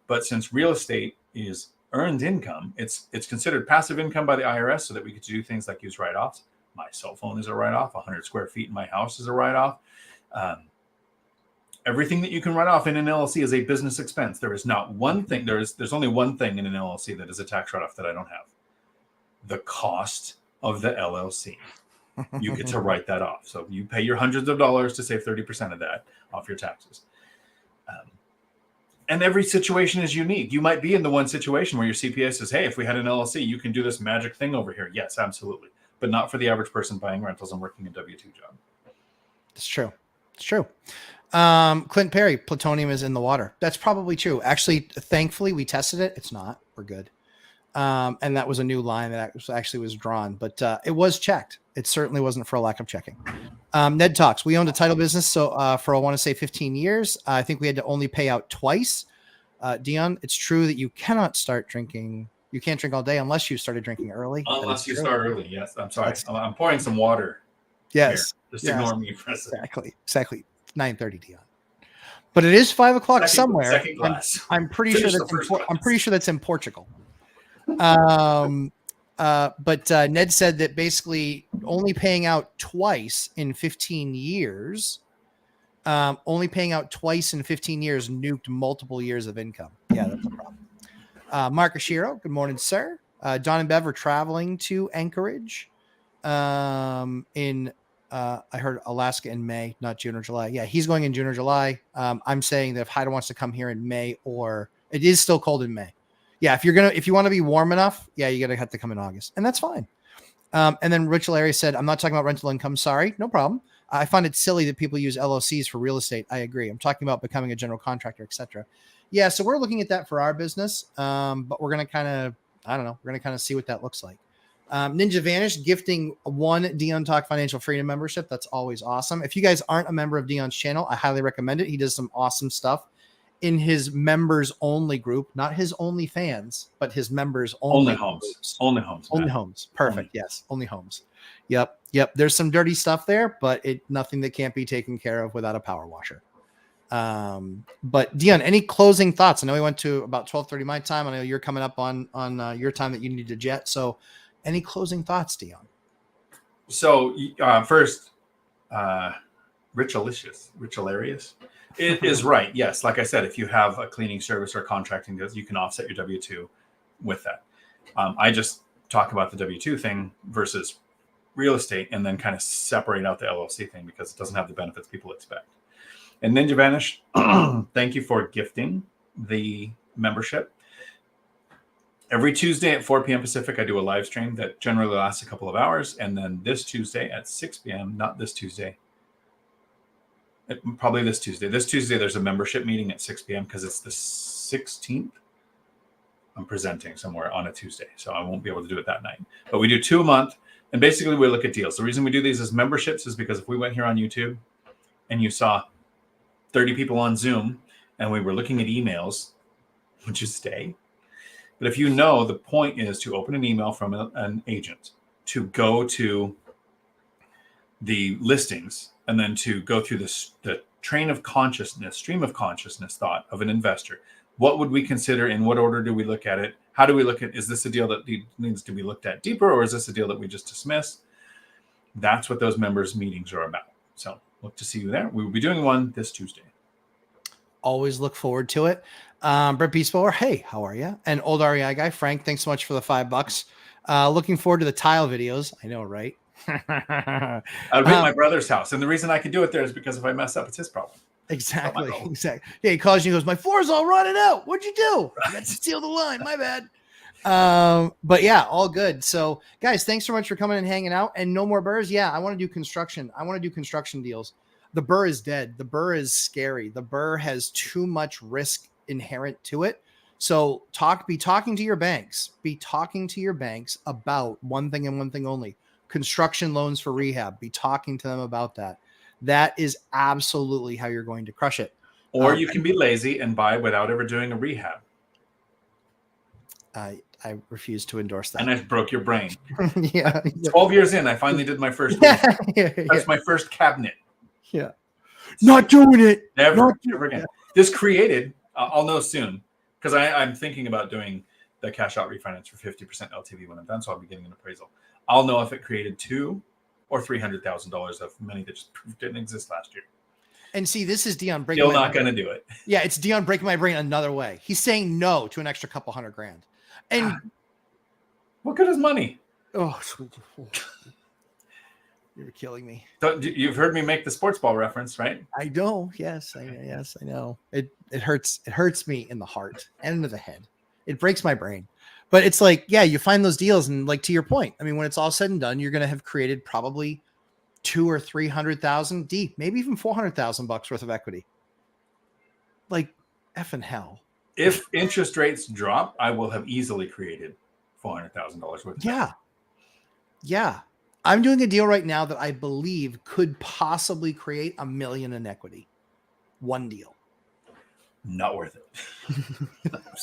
But since real estate is earned income, it's considered passive income by the IRS so that we get to do things like use write-offs. My cell phone is a write-off. 100 square feet in my house is a write-off. Everything that you can write off in an LLC is a business expense. There is not one thing. There's only one thing in an LLC that is a tax write-off that I don't have. The cost of the LLC. You get to write that off. So you pay your hundreds of dollars to save 30% of that off your taxes. And every situation is unique. You might be in the one situation where your CPA says, hey, if we had an LLC, you can do this magic thing over here. Yes, absolutely. But not for the average person buying rentals and working a W-2 job. It's true. It's true. Clint Perry, plutonium is in the water. That's probably true. Actually, thankfully, we tested it. It's not. We're good. And that was a new line that actually was drawn, but it was checked. It certainly wasn't for a lack of checking. Ned Talks. We owned a title business for, I want to say 15 years. I think we had to only pay out twice. Dion, it's true that you cannot start drinking. You can't drink all day unless you started drinking early. Unless you start early. Yes. I'm sorry. I'm pouring some water. Yes. Here. Just ignore me for a second. Exactly. 9:30, Dion. But it is 5 o'clock somewhere. Second glass. I'm pretty sure that's in Portugal. But Ned said that basically only paying out twice in 15 years, nuked multiple years of income. Yeah, that's a problem. Mark Ashiro, good morning, sir. Don and Bev are traveling to Anchorage I heard Alaska in May, not June or July. Yeah, he's going in June or July. I'm saying that if Haida wants to come here in May, or it is still cold in May. Yeah, if you want to be warm enough, yeah, you're going to have to come in August, and that's fine. And then Rich Larry said, I'm not talking about rental income. Sorry, no problem. I find it silly that people use LLCs for real estate. I agree. I'm talking about becoming a general contractor, etc. Yeah, so we're looking at that for our business, but we're going to kind of, we're going to kind of see what that looks like. Ninja Vanish gifting one Dion Talk Financial Freedom membership. That's always awesome. If you guys aren't a member of Dion's channel, I highly recommend it. He does some awesome stuff in his members only group, not his only fans, but his members only homes. Only homes. Perfect. Yes. Only homes. Yep. There's some dirty stuff there, but nothing that can't be taken care of without a power washer. But Dion, any closing thoughts? I know we went to about 12:30 my time. I know you're coming up on your time that you need to jet. So Any closing thoughts, Dion? So first, Richalarius. It is right. Yes. Like I said, if you have a cleaning service or contracting, you can offset your W-2 with that. I just talk about the W-2 thing versus real estate and then kind of separate out the LLC thing because it doesn't have the benefits people expect. And Ninja Vanish, thank you for gifting the membership. Every Tuesday at 4 p.m. Pacific, I do a live stream that generally lasts a couple of hours. And then this Tuesday at 6 p.m., not this Tuesday, probably this Tuesday. This Tuesday, there's a membership meeting at 6 p.m. because it's the 16th. I'm presenting somewhere on a Tuesday, so I won't be able to do it that night. But we do 2 a month, and basically we look at deals. The reason we do these as memberships is because if we went here on YouTube and you saw 30 people on Zoom and we were looking at emails, would you stay? But if you know the point is to open an email from an agent, to go to the listings, and then to go through the stream of consciousness thought of an investor. What would we consider? In what order do we look at it? How do we look at, is this a deal that needs to be looked at deeper, or is this a deal that we just dismiss? That's what those members meetings are about. So look to see you there. We will be doing one this Tuesday. Always look forward to it. Brett Beastbower, hey, how are you? And old REI guy, Frank, thanks so much for the $5. Looking forward to the tile videos. I know, right? I'll be at my brother's house. And the reason I can do it there is because if I mess up, it's his problem. Exactly. Exactly. Yeah, he calls you and goes, my floor's all rotted out. What'd you do? I got to steal the line. My bad. But yeah, all good. So guys, thanks so much for coming and hanging out. And no more burrs. Yeah, I want to do construction. I want to do construction deals. The burr is dead. The burr is scary. The burr has too much risk inherent to it. So be talking to your banks. Be talking to your banks about one thing and one thing only: construction loans for rehab. Be talking to them about that. That is absolutely how you're going to crush it. Or you can be lazy and buy without ever doing a rehab. I refuse to endorse that. And I broke your brain. Yeah. 12 years in, I finally did my first That's my first cabinet. Yeah. Not doing it. Never again. This created, I'll know soon, because I'm thinking about doing the cash out refinance for 50% LTV when I'm done, so I'll be getting an appraisal. I'll know if it created $200,000 or $300,000 of money that just didn't exist last year. And see, this is Dion breaking. Still not going to do it. Yeah, it's Dion breaking my brain another way. He's saying no to an extra couple $100,000. And what good is money? Oh, you're killing me. You've heard me make the sports ball reference, right? I know. Yes, I know. It hurts. It hurts me in the heart and into the head. It breaks my brain. But it's like, yeah, you find those deals, and like to your point, I mean, when it's all said and done, you're going to have created probably $200,000 or $300,000 deep, maybe even $400,000 worth of equity. Like effing hell. If interest rates drop, I will have easily created $400,000 worth of equity. Yeah. I'm doing a deal right now that I believe could possibly create $1 million in equity. One deal. Not worth it.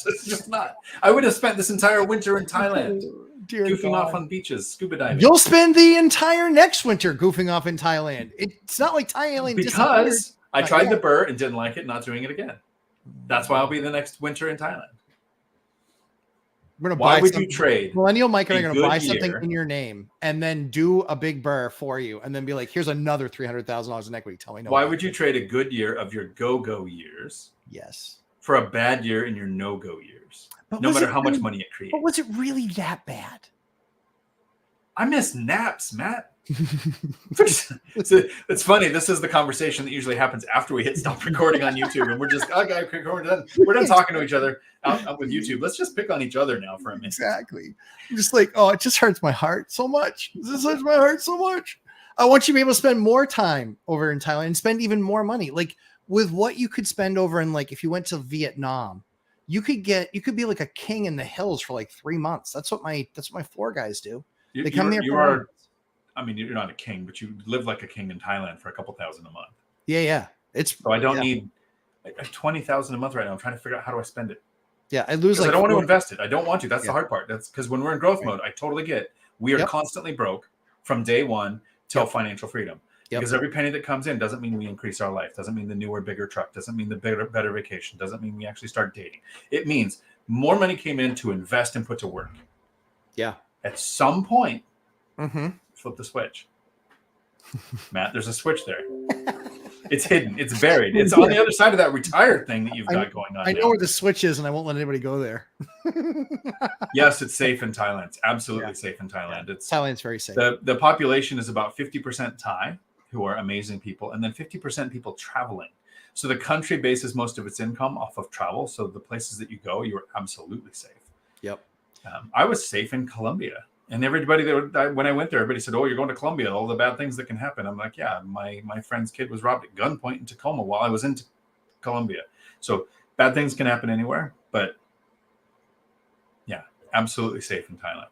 It's just not. I would have spent this entire winter in Thailand goofing off on beaches, scuba diving. You'll spend the entire next winter goofing off in Thailand. It's not like Thailand because I tried the burr and didn't like it, not doing it again. That's why I'll be the next winter in Thailand. Why would you trade? Millennial Mike and I are going to buy something in your name and then do a big burr for you and then be like, here's another $300,000 in equity. Tell me no. Why would you trade a good year of your go-go years? Yes. For a bad year in your no-go years, no matter how much money it creates. But was it really that bad? I miss naps, Matt. It's funny. This is the conversation that usually happens after we hit stop recording on YouTube, and we're just we're done talking to each other out with YouTube. Let's just pick on each other now for a minute. Exactly. I'm just like, oh, it just hurts my heart so much. This hurts my heart so much. I want you to be able to spend more time over in Thailand and spend even more money. Like with what you could spend over in, like, if you went to Vietnam, you could be like a king in the hills for like 3 months. That's what my floor guys do. They come there. I mean, you're not a king, but you live like a king in Thailand for a couple $1,000 a month. Yeah. So I don't need $20,000 a month right now. I'm trying to figure out how do I spend it. Yeah, I lose. I don't want to invest it. I don't want to. That's the hard part. That's because when we're in growth mode, I totally get it. We are constantly broke from day one till financial freedom. Because every penny that comes in doesn't mean we increase our life. Doesn't mean the newer, bigger truck. Doesn't mean the better vacation. Doesn't mean we actually start dating. It means more money came in to invest and put to work. Yeah. At some point, Mm-hmm. flip the switch. Matt, there's a switch there. It's hidden. It's buried. It's on the other side of that retired thing that you've got going on. I know now. where the switch is, and I won't let anybody go there. Yes, it's safe in Thailand. It's absolutely safe in Thailand. It's Thailand's very safe. The population is about 50% Thai, who are amazing people, and then 50% people traveling. So the country bases most of its income off of travel. So the places that you go, you're absolutely safe. Yep. I was safe in Colombia. And everybody when I went there, everybody said, "Oh, you're going to Colombia, all the bad things that can happen." I'm like, "Yeah, my friend's kid was robbed at gunpoint in Tacoma while I was in Colombia." So bad things can happen anywhere, but yeah, absolutely safe in Thailand.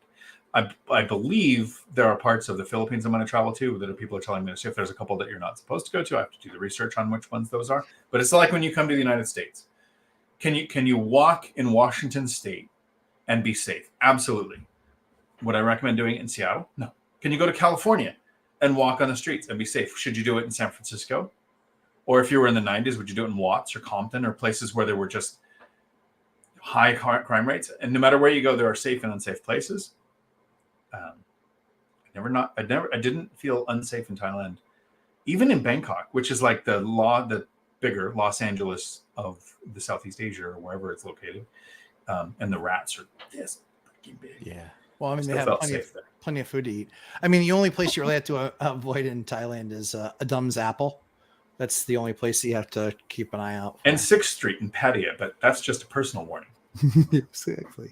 I believe there are parts of the Philippines I'm going to travel to that people are telling me to see if there's a couple that you're not supposed to go to. I have to do the research on which ones those are. But it's like when you come to the United States. Can you walk in Washington State and be safe? Absolutely. Would I recommend doing it in Seattle? No. Can you go to California and walk on the streets and be safe? Should you do it in San Francisco? Or if you were in the 90s, would you do it in Watts or Compton or places where there were just high crime rates? And no matter where you go, there are safe and unsafe places. I didn't feel unsafe in Thailand, even in Bangkok, which is like the bigger Los Angeles of the Southeast Asia or wherever it's located. And the rats are this freaking big. Yeah. Well, I mean, they have plenty of food to eat. I mean, the only place you really have to avoid in Thailand is Adam's Apple. That's the only place that you have to keep an eye out for. And 6th Street in Pattaya, but that's just a personal warning. Exactly.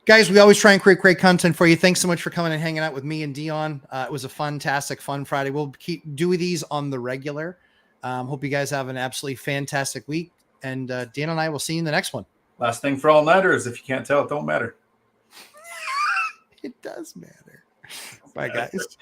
Guys, we always try and create great content for you. Thanks so much for coming and hanging out with me and Dion. It was a fantastic, fun Friday. We'll keep doing these on the regular. Hope you guys have an absolutely fantastic week. And Dion and I will see you in the next one. Last thing for all nighters, if you can't tell, it don't matter. It does matter. Bye, guys.